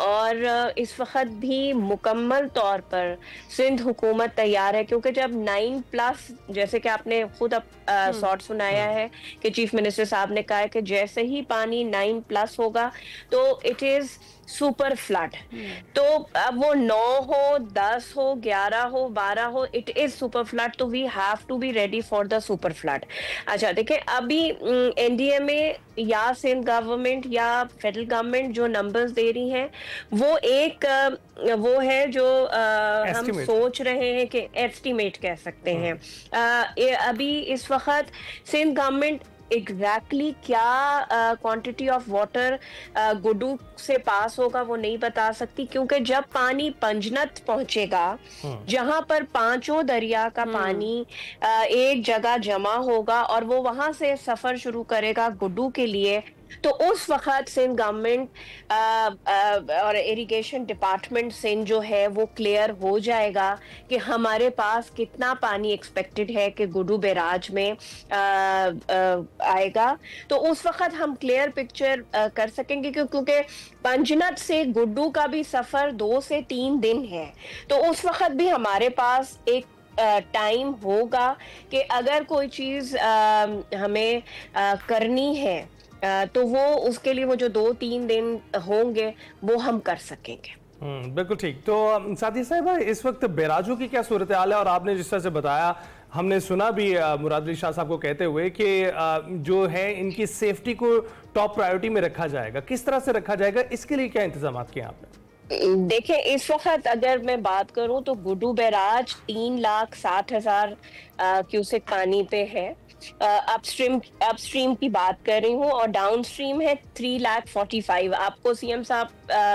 और इस वक्त भी मुकम्मल तौर पर सिंध हुकूमत तैयार है, क्योंकि जब 9+ जैसे कि आपने खुद शॉर्ट सुनाया है कि चीफ मिनिस्टर साहब ने कहा है कि जैसे ही पानी 9+ होगा तो इट इज सुपर फ्लड। तो अब वो 9 हो, 10 हो, 11 हो, 12 हो, इट इज सुपर फ्लड। तो we have to be ready for the super flood. अच्छा देखिए, अभी एनडीएमए या सिंध गवर्नमेंट या फेडरल गवर्नमेंट जो नंबर्स दे रही हैं वो एक वो है जो हम सोच रहे हैं कि एस्टिमेट कह सकते हैं। अभी इस वक्त सिंध गवर्नमेंट एग्जैक्टली क्या क्वांटिटी ऑफ वाटर गुड्डू से पास होगा वो नहीं बता सकती, क्योंकि जब पानी पंजनत पहुंचेगा जहां पर 5 दरिया का पानी एक जगह जमा होगा और वो वहां से सफर शुरू करेगा गुड्डू के लिए, तो उस वक्त सिंध गवर्नमेंट और इरिगेशन डिपार्टमेंट सिंध जो है वो क्लियर हो जाएगा कि हमारे पास कितना पानी एक्सपेक्टेड है कि गुड्डू बैराज में आएगा। तो उस वक्त हम क्लियर पिक्चर कर सकेंगे, क्योंकि पंजनत से गुड्डू का भी सफर 2 से 3 दिन है। तो उस वक्त भी हमारे पास एक टाइम होगा कि अगर कोई चीज हमें करनी है तो वो उसके लिए वो जो 2-3 दिन होंगे वो हम कर सकेंगे। बिल्कुल ठीक। तो साथी साहब, इस वक्त बैराजों की क्या सूरत हाल है? और आपने जिस तरह से बताया, हमने सुना भी मुराद अली शाह साहब को कहते हुए कि जो है इनकी सेफ्टी को टॉप प्रायोरिटी में रखा जाएगा। किस तरह से रखा जाएगा, इसके लिए क्या इंतजाम किए आपने? देखिए, इस वक्त अगर मैं बात करूं तो गुड्डू बैराज 3,60,000 क्यूसेक पानी पे है। अपस्ट्रीम की बात कर रही हूँ, और डाउनस्ट्रीम है 3,45,000। आपको सीएम साहब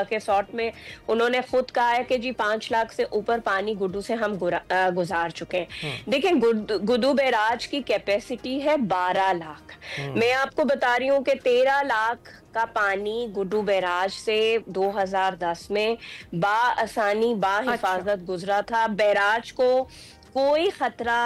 के शॉर्ट में उन्होंने खुद कहा है कि जी 5 लाख से ऊपर पानी गुड्डू से हम गुजार चुके हैं। देखिए, गुड्डू बैराज की कैपेसिटी है 12 लाख। मैं आपको बता रही हूँ कि 13 लाख का पानी गुड्डू बैराज से 2010 में बाआसानी बाहिफाजत गुजरा था। बैराज को कोई खतरा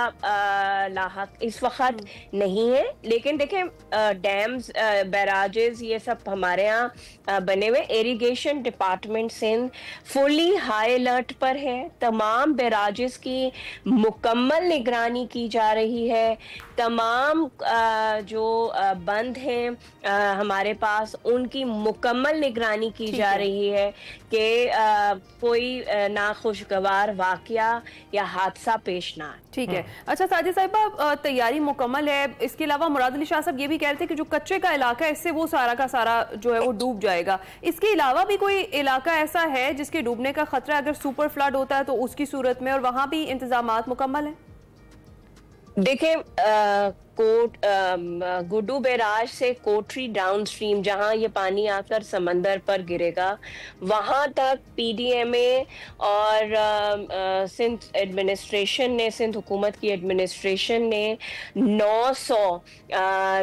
लाहक इस वक्त नहीं है, लेकिन देखें डैम्स, बैराजेस, ये सब हमारे यहाँ बने हुए। Irrigation department Sindh fully high alert पर है। तमाम बैराजेस की मुकम्मल निगरानी की जा रही है। तमाम जो बंद हैं हमारे पास, उनकी मुकम्मल निगरानी की जा रही है कि कोई नाखुशगवार वाकया या हादसा पेश पेश ना आए। ठीक है। अच्छा साजिद साहिबा, तैयारी मुकम्मल है, इसके अलावा मुराद अली शाह साहब ये भी कह रहे थे कि जो कच्चे का इलाका है इससे वो सारा का सारा जो है वो डूब जाएगा। इसके अलावा भी कोई इलाका ऐसा है जिसके डूबने का खतरा अगर सुपर फ्लड होता है तो उसकी सूरत में, और वहां भी इंतजामात मुकम्मल है? देखिए, गुड्डू बैराज से कोटरी डाउन स्ट्रीम जहां ये पानी आकर समंदर पर गिरेगा, वहां तक पीडीएमए और सिंध एडमिनिस्ट्रेशन ने, सिंध हुकूमत की एडमिनिस्ट्रेशन ने 900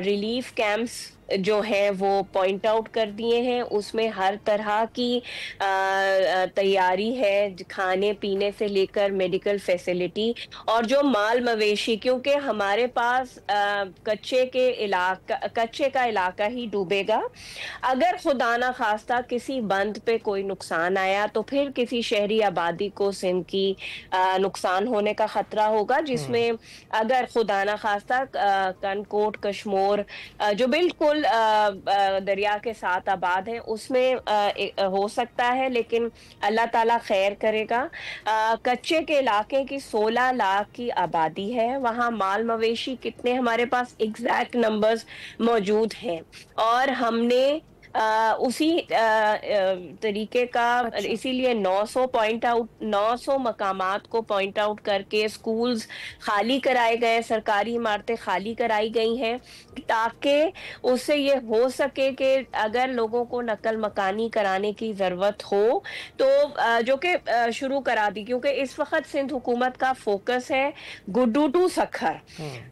रिलीफ कैंप्स जो है वो पॉइंट आउट कर दिए हैं। उसमें हर तरह की तैयारी है, खाने पीने से लेकर मेडिकल फैसिलिटी, और जो माल मवेशी, क्योंकि हमारे पास कच्चे का इलाका ही डूबेगा। अगर खुदा ना खास्ता किसी बंद पे कोई नुकसान आया तो फिर किसी शहरी आबादी को सिंध की नुकसान होने का खतरा होगा, जिसमें अगर खुदा ना खास्ता कनकोट कश्मोर जो बिल्कुल दरिया के साथ आबाद है उसमें हो सकता है, लेकिन अल्लाह ताला खैर करेगा। कच्चे के इलाके की 16 लाख की आबादी है, वहाँ माल मवेशी कितने हमारे पास एग्जैक्ट नंबर्स मौजूद हैं, और हमने उसी तरीके का इसीलिए 900 मकामात को पॉइंट आउट करके स्कूल्स खाली कराए गए, सरकारी इमारतें खाली कराई गई हैं, ताकि उससे ये हो सके कि अगर लोगों को नकल मकानी कराने की ज़रूरत हो तो जो कि शुरू करा दी, क्योंकि इस वक्त सिंध हुकूमत का फोकस है गुड्डू टू सखर,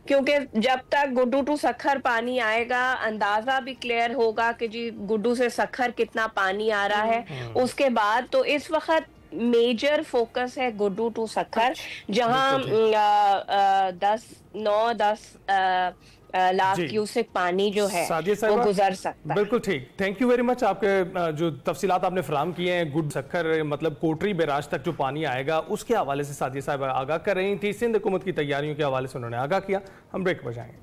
क्योंकि जब तक गुड्डू टू सखर पानी आएगा अंदाज़ा भी क्लियर होगा कि जी गुड्डू से सखर कितना पानी आ रहा है। उसके बाद तो इस वक्त मेजर फोकस है गुड्डू टू सखर, जहां 9-10 लाख क्यूसेक पानी जो है वो गुजर सकता है। बिल्कुल ठीक, थैंक यू वेरी मच। आपके जो तफसीलात आपने फराहम किए हैं, गुड सखर मतलब कोटरी बैराज तक जो पानी आएगा उसके हवाले से साजिद साहब आगाह कर रही थी। सिंध हुकूमत की तैयारियों के हवाले से उन्होंने आगाह किया। हम ब्रेक पर जाएंगे।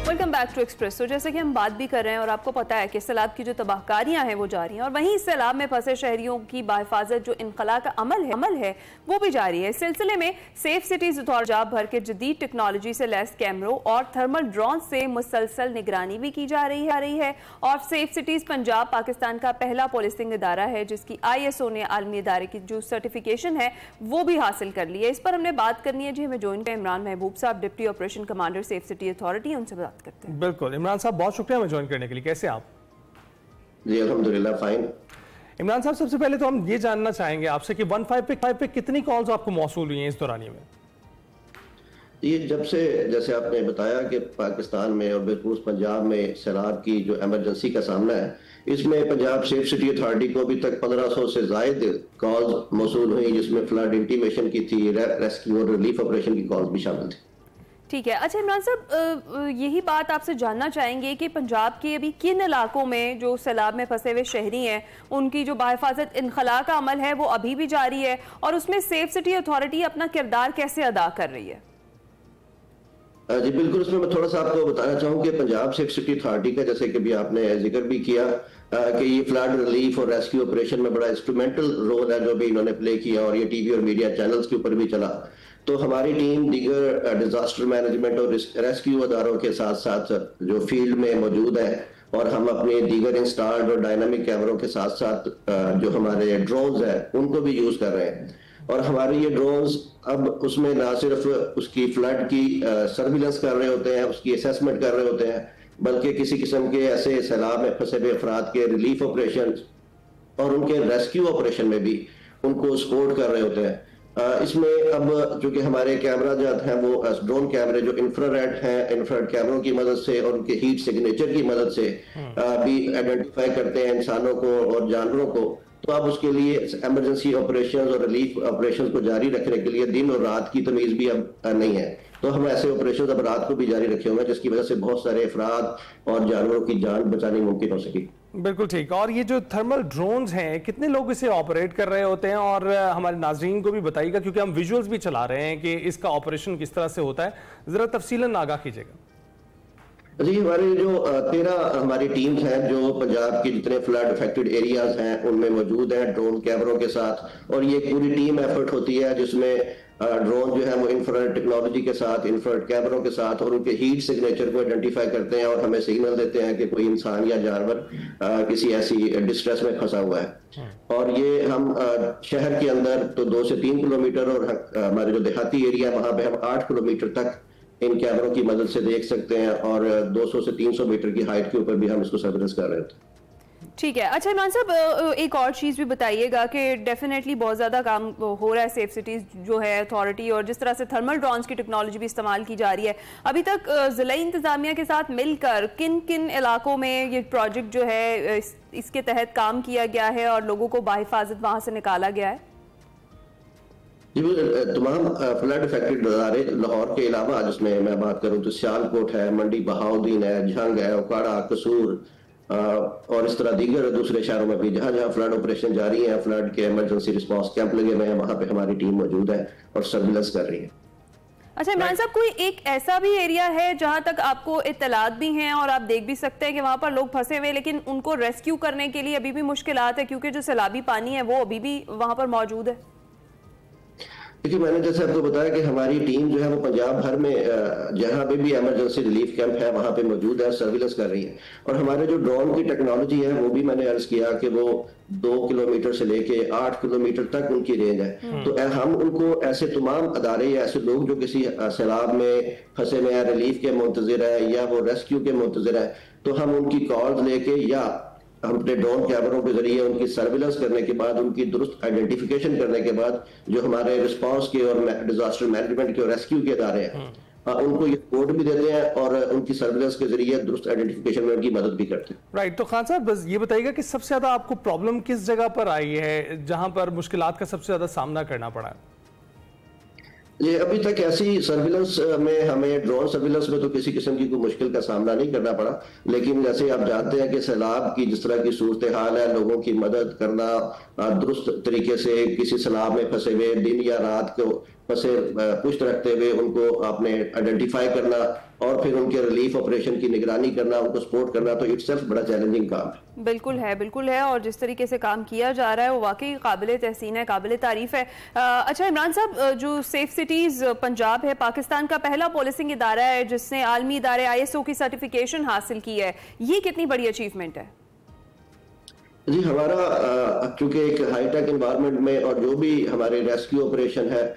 Welcome back to Express. तो जैसे कि हम बात भी कर रहे हैं और आपको पता है कि सैलाब की जो तबाहकारियां हैं वो जारी हैं, और वहीं इस सैलाब में फंसे शहरियों की बाहिफाजत जो इनखला का अमल है वो भी जारी है। इस सिलसिले में सेफ सिटीज अथॉरिटी भर के जदीद टेक्नोलॉजी से लैस कैमरों और थर्मल ड्रोन से मुसलसल निगरानी भी की जा रही है। और सेफ सिटीज पंजाब पाकिस्तान का पहला पुलिसिंग इदारा है जिसकी ISO ने आलमी इदारे की जो सर्टिफिकेशन है वो भी हासिल कर ली है। इस पर हमने बात करनी है जी। हमें ज्वाइन है इमरान महबूब साहब, deputy operation commander safe city authority, उनसे बात करते हैं। बिल्कुल इमरान साहब, बहुत शुक्रिया हमें ज्वाइन करने के लिए। कैसे आप? जी अल्हम्दुलिल्लाह फाइन। इमरान साहब, सबसे पहले तो हम ये जानना चाहेंगे आपसे कि 15 पे कितनी कॉल्स आपको मौसूल हुई हैं इस दौरानिए में? ये जब से, जैसे आपने बताया कि पाकिस्तान में और बिलखुसूस पंजाब में सैलाब की जो इमरजेंसी का सामना है, इसमें पंजाब सेफ सिटी अथॉरिटी को अभी तक 1500 से जायद कॉल्स मौसूल हुई, जिसमें फ्लड इंटीमेशन की थी, रेस्क्यू और रिलीफ ऑपरेशन की कॉल्स भी शामिल थी। ठीक है। अच्छा इमरान साहब, यही बात आपसे जानना चाहेंगे कि पंजाब के अभी किन इलाकों में जो सैलाब में फंसे हुए शहरी हैं उनकी जो बाहिफाजत इनखला का अमल है वो अभी भी जारी है, और उसमें सेफ सिटी अथॉरिटी अपना किरदार कैसे अदा कर रही है? जी बिल्कुल, उसमें मैं थोड़ा सा आपको बताना चाहूँ कि पंजाब सेफ सिटी अथॉरिटी का, जैसे कि भी आपने जिक्र भी किया कि ये फ्लड रिलीफ और रेस्क्यू ऑपरेशन में बड़ा इंस्ट्रूमेंटल रोल है जो भी इन्होंने प्ले किया, और ये टीवी और मीडिया चैनल्स के ऊपर भी चला। तो हमारी टीम दीगर डिजास्टर मैनेजमेंट और रेस्क्यू अदारों के साथ साथ जो फील्ड में मौजूद है, और हम अपने दीगर इंस्टॉल्ड और डायनामिक कैमरों के साथ साथ जो हमारे ड्रोन्स हैं उनको भी यूज कर रहे हैं। और हमारे ये ड्रोन्स अब उसमें ना सिर्फ उसकी फ्लड की सर्विलेंस कर रहे होते हैं, उसकी असेसमेंट कर रहे होते हैं, बल्कि किसी किस्म के ऐसे सैलाब में फंसे हुए अफराद के रिलीफ ऑपरेशन और उनके रेस्क्यू ऑपरेशन में भी उनको सपोर्ट कर रहे होते हैं। इसमें अब चूंकि हमारे कैमरा जो हैं वो ड्रोन कैमरे जो इंफ्रारेड हैं, इंफ्रारेड कैमरों की मदद से और उनके हीट सिग्नेचर की मदद से भी आइडेंटिफाई करते हैं इंसानों को और जानवरों को। तो अब उसके लिए इमरजेंसी ऑपरेशंस और रिलीफ ऑपरेशंस को जारी रखने के लिए दिन और रात की तमीज भी अब नहीं है, तो हम ऐसे ऑपरेशंस अब रात को भी जारी रखे हुए हैं, जिसकी वजह से बहुत सारे अफराद और जानवरों की जान बचानी मुमकिन हो सकी। बिल्कुल ठीक। और ये जो थर्मल ड्रोन्स हैं, कितने लोग इसे ऑपरेट कर रहे होते हैं, और हमारे नाजरीन को भी बताइएगा क्योंकि हम विजुअल्स भी चला रहे हैं कि इसका ऑपरेशन किस तरह से होता है, जरा तफसीलन आगाह कीजिएगा। जी, हमारे जो 13 हमारी टीम्स हैं जो पंजाब के जितने फ्लड अफेक्टेड एरियाज हैं उनमें मौजूद हैं ड्रोन कैमरों के साथ, और ये एक पूरी टीम एफर्ट होती है जिसमें ड्रोन जो है वो इंफ्रारेड टेक्नोलॉजी के साथ, इंफ्रारेड कैमरों के साथ और उनके हीट सिग्नेचर को आइडेंटिफाई करते हैं और हमें सिग्नल देते हैं कि कोई इंसान या जानवर किसी ऐसी डिस्ट्रेस में फंसा हुआ है। और ये हम शहर के अंदर तो 2 से 3 किलोमीटर और हमारे जो देहाती एरिया वहां पे हम 8 किलोमीटर तक इन कैमरों की मदद से देख सकते हैं, और 200 से 300 मीटर की हाइट के ऊपर भी हम इसको सर्विलेंस कर रहे थे। ठीक है। अच्छा इमरान साहब, एक और चीज़ भी बताइएगा कि डेफिनेटली बहुत ज़्यादा काम हो रहा है सेफ सिटीज़ जो है अथॉरिटी, और जिस तरह से थर्मल ड्रोन्स की टेक्नोलॉजी भी इस्तेमाल की जा रही है, अभी तक ज़िला इंतज़ामिया के साथ मिलकर किन किन इलाकों में ये प्रोजेक्ट जो है इसके तहत काम किया गया है और लोगों को बाहिफाजत वहाँ से निकाला गया है? तमाम फ्लड अफेक्टेड इदारे लाहौर के अलावा जिसमें मैं बात करूं तो सियालकोट है, मंडी बहाउद्दीन है, झंग है, उकाड़ा, कसूर और इस तरह दीगर दूसरे शहरों में भी जहां जहां फ्लड ऑपरेशन जारी है, फ्लड के इमरजेंसी रिस्पांस कैंप लगे हुए हैं, वहां पे हमारी टीम मौजूद है और सर्विलेंस कर रही है। अच्छा इमरान साहब, कोई एक ऐसा भी एरिया है जहां तक आपको इत्तलात भी हैं और आप देख भी सकते हैं कि वहां पर लोग फंसे हुए, लेकिन उनको रेस्क्यू करने के लिए अभी भी मुश्किलात है क्योंकि जो सैलाबी पानी है वो अभी भी वहां पर मौजूद है? देखिए, मैंने जैसे आपको बताया कि हमारी टीम जो है वो पंजाब भर में जहां पे भी इमरजेंसी रिलीफ कैंप है वहां पे मौजूद है, सर्विलेंस कर रही है। और हमारे जो ड्रोन की टेक्नोलॉजी है वो भी मैंने अर्ज किया कि वो 2 किलोमीटर से लेके 8 किलोमीटर तक उनकी रेंज है। तो हम उनको ऐसे तमाम अदारे या ऐसे लोग जो किसी सैलाब में फंसे हुए हैं, रिलीफ के मुंतजिर है या वो रेस्क्यू के मुंतजिर है, तो हम उनकी कॉल लेके या हम अपने ड्रोन कैमरों के जरिए उनकी सर्विलेंस करने के बाद, उनकी दुरुस्त आइडेंटिफिकेशन करने के बाद, जो हमारे रिस्पांस के और डिजास्टर मैनेजमेंट के और रेस्क्यू के अदारे हैं उनको ये कोड भी देते हैं और उनकी सर्विलेंस के जरिए दुरुस्त आइडेंटिफिकेशन में उनकी मदद भी करते हैं। राइट। तो खान साहब, बस ये बताइएगा कि सबसे ज्यादा आपको प्रॉब्लम किस जगह पर आई है जहां पर मुश्किलात का सबसे ज्यादा सामना करना पड़ा है? ये अभी तक ऐसी सर्विलेंस में हमें ड्रोन सर्विलेंस में तो किसी किस्म की कोई मुश्किल का सामना नहीं करना पड़ा, लेकिन जैसे आप जानते हैं कि सैलाब की जिस तरह की सूरत हाल है, लोगों की मदद करना, दुरुस्त तरीके से किसी सैलाब में फंसे हुए दिन या रात को फंसे पुष्ट रखते हुए उनको आपने आइडेंटिफाई करना और फिर उनके रिलीफ ऑपरेशन की निगरानी करना, उनको सपोर्ट करना, तो इटसेल्फ बड़ा चैलेंजिंग काम है। बिल्कुल है और जिस तरीके से काम किया जा रहा है वो वाकई काबिल तहसीन है, काबिल तारीफ है। अच्छा इमरान साहब, जो सेफ सिटीज पंजाब है पाकिस्तान का पहला पॉलिसिंग इदारा है जिसने आलमी इदारे ISO की सर्टिफिकेशन हासिल की है, ये कितनी बड़ी अचीवमेंट है? जी, हमारा चूंकि एक हाईटेक एनवायरनमेंट में और जो भी हमारे रेस्क्यू ऑपरेशन है,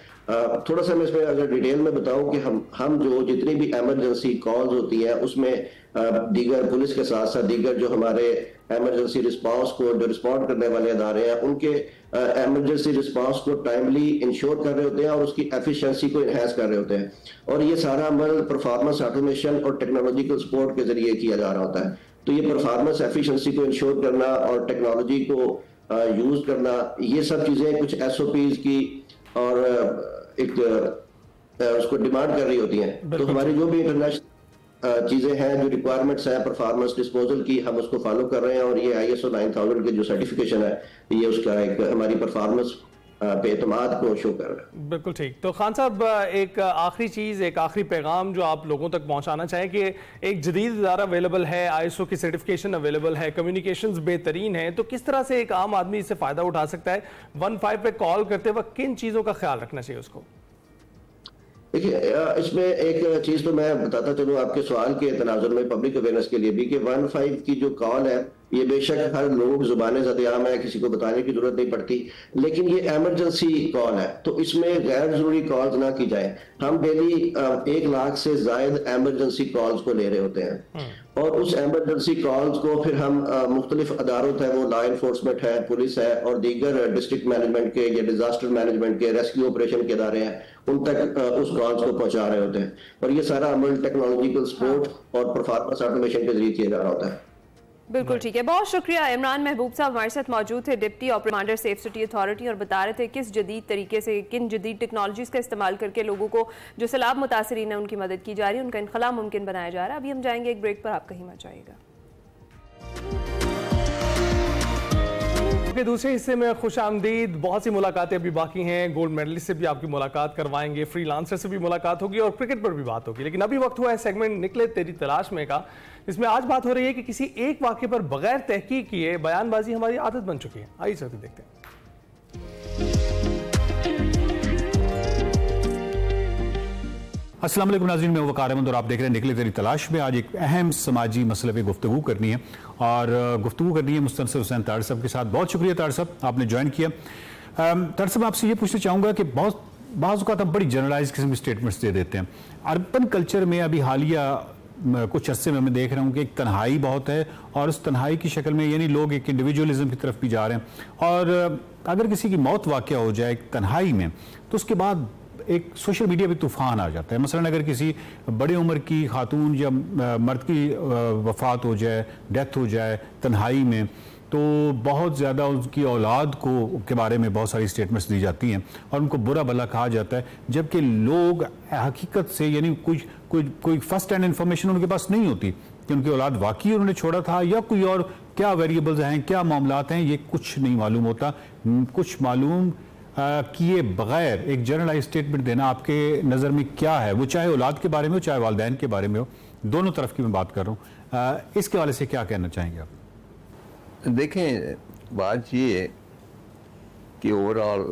थोड़ा सा मैं इसमें अगर डिटेल में बताऊं कि हम जो जितनी भी इमरजेंसी कॉल्स होती हैं उसमें दीगर पुलिस के साथ साथ दीगर जो हमारे इमरजेंसी रिस्पांस को जो रिस्पॉन्ड करने वाले अदारे हैं उनके इमरजेंसी रिस्पांस को टाइमली इंश्योर कर रहे होते हैं और उसकी एफिशिएंसी को इनहेंस कर रहे होते हैं, और ये सारा अमल परफॉर्मेंस ऑटोमेशन और टेक्नोलॉजिकल सपोर्ट के जरिए किया जा रहा होता है। तो ये परफॉर्मेंस एफिशिएंसी को इंश्योर करना और टेक्नोलॉजी को यूज करना, ये सब चीजें कुछ SOPs की और एक उसको डिमांड कर रही होती हैं। तो हमारी जो भी इंटरनेशनल चीजें हैं, जो रिक्वायरमेंट्स हैं परफॉर्मेंस डिस्पोजल की, हम उसको फॉलो कर रहे हैं और ये ISO 9000 के जो सर्टिफिकेशन है ये उसका एक हमारी परफॉर्मेंस पे एतमाद को शो कर रहा है। बिल्कुल ठीक। तो खान साहब, एक आखिरी चीज़, एक आखिरी पैगाम जो आप लोगों तक पहुंचाना चाहें कि एक जदीद इदारा अवेलेबल है, ISO की सर्टिफिकेशन अवेलेबल है, कम्युनिकेशंस बेहतरीन है, तो किस तरह से एक आम आदमी इससे फ़ायदा उठा सकता है? 15 पे कॉल करते वक्त किन चीज़ों का ख्याल रखना चाहिए उसको? देखिए, इसमें एक चीज तो मैं बताता चलूं आपके सवाल के तनाजुर में पब्लिक अवेयरनेस के लिए भी कि 15 की जो कॉल है ये बेशक हर लोग जुबान ज़द-ए-आम है, किसी को बताने की जरूरत नहीं पड़ती, लेकिन ये इमरजेंसी कॉल है तो इसमें गैर जरूरी कॉल्स ना की जाए। हम डेली 1 लाख से ज्यादा इमरजेंसी कॉल्स को ले रहे होते हैं और उस इमरजेंसी कॉल्स को फिर हम मुख्तलिफ अदारों है, वो लॉ एनफोर्समेंट है, पुलिस है और दीगर डिस्ट्रिक्ट मैनेजमेंट के या डिजास्टर मैनेजमेंट के रेस्क्यू ऑपरेशन के अदारे हैं, उन तक उस कॉल्स को पहुंचा रहे होते हैं और ये सारा अमल टेक्नोलॉजिकल सपोर्ट और परफॉर्मेंस ऑटोमेशन के जरिए किया जा रहा होता है। बिल्कुल ठीक है, बहुत शुक्रिया। इमरान महबूब साहब हमारे साथ मौजूद थे, deputy commander safe city authority, और बता रहे थे किस जदीद तरीके से, किन जदीद टेक्नोलॉजीज का इस्तेमाल करके लोगों को जो सैलाब मुतासरीन है उनकी मदद की जा रही है, उनका इनखला मुमकिन बनाया जा रहा है। अभी हम जाएंगे एक ब्रेक पर, आप कहीं मत जाइएगा। शो के दूसरे हिस्से में खुश आमदीद। बहुत सी मुलाकातें अभी बाकी हैं। गोल्ड मेडलिस्ट से भी आपकी मुलाकात करवाएंगे, फ्रीलांसर से भी मुलाकात होगी और क्रिकेट पर भी बात होगी। लेकिन अभी वक्त हुआ है सेगमेंट निकले तेरी तलाश में का, इसमें आज बात हो रही है कि किसी एक वाक़े पर बगैर तहकीक किए बयानबाजी हमारी आदत बन चुकी है। आइए चलते देखते हैं। अस्सलाम वालेकुम नाज़रीन, मैं वक़ार अहमद और आप देख रहे हैं निकले तेरी तलाश में। आज एक अहम समाजी मसले पे गुफ्तगू करनी है और गुफ्तगू करनी है मुस्तनसिर हुसैन तार साहब के साथ। बहुत शुक्रिया तार साहब, आपने ज्वाइन किया। तार साहब, आपसे ये पूछना चाहूँगा कि बाज़ औक़ात हम बड़ी जनरलाइज किस्म की स्टेटमेंट्स दे देते हैं। अर्बन कल्चर में अभी हालिया कुछ अरसे में मैं देख रहा हूँ कि एक तन्हाई बहुत है और उस तन्हाई की शक्ल में यानी लोग एक इंडिविजुअलिज्म की तरफ भी जा रहे हैं। और अगर किसी की मौत वाक़या हो जाए तन्हाई में तो उसके बाद एक सोशल मीडिया पे तूफान आ जाता है। मसलन अगर किसी बड़ी उम्र की खातून या मर्द की वफ़ात हो जाए, डेथ हो जाए तन्हाई में, तो बहुत ज़्यादा उसकी औलाद को के बारे में बहुत सारी स्टेटमेंट्स दी जाती हैं और उनको बुरा भला कहा जाता है, जबकि लोग हकीकत से यानी कोई फर्स्ट हैंड इन्फॉर्मेशन उनके पास नहीं होती कि उनकी औलाद वाकई उन्होंने छोड़ा था या कोई और क्या वेरिएबल्स हैं, क्या मामलात हैं, ये कुछ नहीं मालूम होता। कुछ मालूम किए बगैर एक जनरलाइज स्टेटमेंट देना आपके नज़र में क्या है? वो चाहे औलाद के बारे में हो, चाहे वालिदैन के बारे में हो, दोनों तरफ की मैं बात कर रहा हूँ। इसके हवाले से क्या कहना चाहेंगे आप? देखें, बात ये है कि ओवरऑल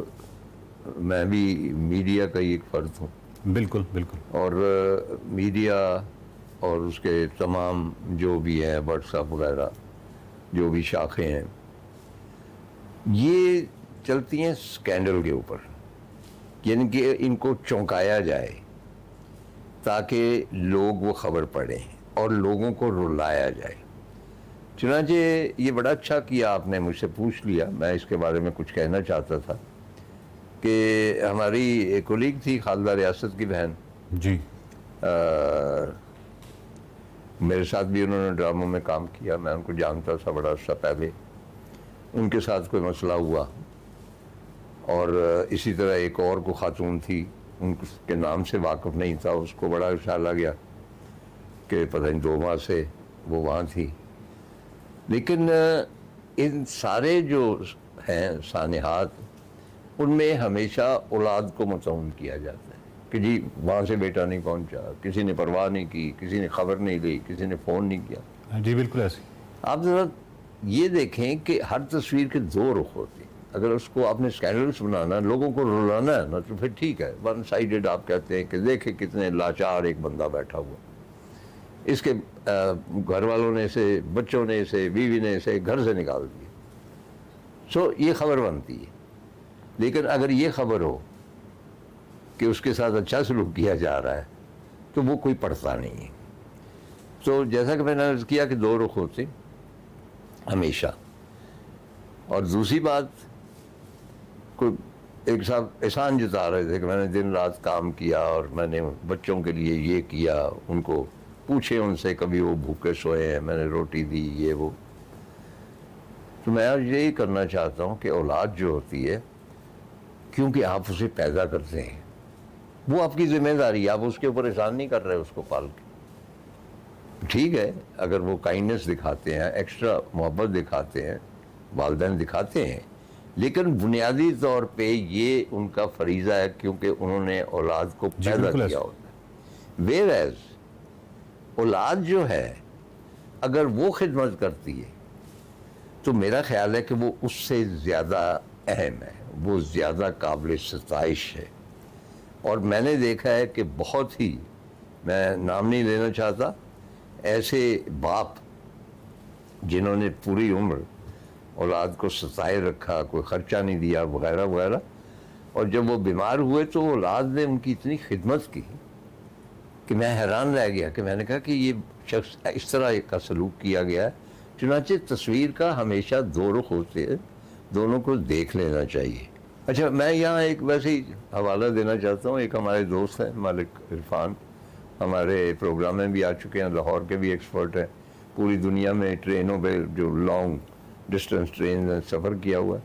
मैं भी मीडिया का ही एक फ़र्द हूँ। बिल्कुल बिल्कुल। और मीडिया और उसके तमाम जो भी है व्हाट्सएप वगैरह जो भी शाखें हैं, ये चलती हैं स्कैंडल के ऊपर, यानी कि इनको चौंकाया जाए ताकि लोग वो ख़बर पढ़ें और लोगों को रुलाया जाए। चुनांचे ये बड़ा अच्छा किया आपने मुझसे पूछ लिया। मैं इसके बारे में कुछ कहना चाहता था कि हमारी एक कोलीग थी खालदा रियासत की बहन जी, मेरे साथ भी उन्होंने ड्रामों में काम किया, मैं उनको जानता था बड़ा अर्सा पहले। उनके साथ कोई मसला हुआ और इसी तरह एक और को खातून थी, उनके नाम से वाकिफ़ नहीं था, उसको बड़ा ख्याल आ गया कि पता नहीं 2 माह से वो वहाँ थी। लेकिन इन सारे जो हैं सानिहात, उनमें हमेशा औलाद को मतऊन किया जाता है कि जी वहाँ से बेटा नहीं पहुँचा, किसी ने परवाह नहीं की, किसी ने खबर नहीं ली, किसी ने फ़ोन नहीं किया। जी बिल्कुल ऐसे। आप ज़रा ये देखें कि हर तस्वीर के 2 रुख होते हैं। अगर उसको आपने स्कैंडल्स बनाना, लोगों को रुलाना है ना, तो फिर ठीक है, वन साइडेड आप कहते हैं कि देखे कितने लाचार एक बंदा बैठा हुआ, इसके घर वालों ने इसे, बच्चों ने इसे, बीवी ने इसे घर से निकाल दिया। सो ये खबर बनती है। लेकिन अगर ये खबर हो कि उसके साथ अच्छा सलूक किया जा रहा है तो वो कोई पढ़ता नहीं है। तो जैसा कि मैंने अर्ज़ किया कि 2 रुख होते हमेशा। और दूसरी बात, कोई एक साहब एहसान जता रहे थे कि मैंने दिन रात काम किया और मैंने बच्चों के लिए ये किया, उनको पूछे उनसे कभी वो भूखे सोए हैं, मैंने रोटी दी, ये वो। तो मैं आज यही करना चाहता हूँ कि औलाद जो होती है, क्योंकि आप उसे पैदा करते हैं, वो आपकी जिम्मेदारी, आप उसके ऊपर एहसान नहीं कर रहे उसको पाल के। ठीक है, अगर वो काइंडनेस दिखाते हैं, एक्स्ट्रा मोहब्बत दिखाते हैं, वालिदैन दिखाते हैं, लेकिन बुनियादी तौर पे ये उनका फरीज़ा है क्योंकि उन्होंने औलाद को पैदा किया होता है। वेयरएज़ औलाद जो है अगर वो खिदमत करती है तो मेरा ख्याल है कि वो उससे ज़्यादा अहम है, वो ज़्यादा काबिल सताइश है। और मैंने देखा है कि बहुत ही, मैं नाम नहीं लेना चाहता, ऐसे बाप जिन्होंने पूरी उम्र औलाद को सताए रखा, कोई ख़र्चा नहीं दिया वगैरह वगैरह, और जब वो बीमार हुए तो औलाद ने उनकी इतनी खिदमत की कि मैं हैरान रह गया कि मैंने कहा कि ये शख्स इस तरह का सलूक किया गया है। चुनांचे तस्वीर का हमेशा 2 रुख होते हैं, दोनों को देख लेना चाहिए। अच्छा, मैं यहाँ एक वैसे ही हवाला देना चाहता हूँ। एक हमारे दोस्त हैं मालिक इरफान, हमारे प्रोग्राम में भी आ चुके हैं, लाहौर के भी एक्सपर्ट हैं, पूरी दुनिया में ट्रेनों पर जो लॉन्ग डिस्टेंस ट्रेन सफ़र किया हुआ है।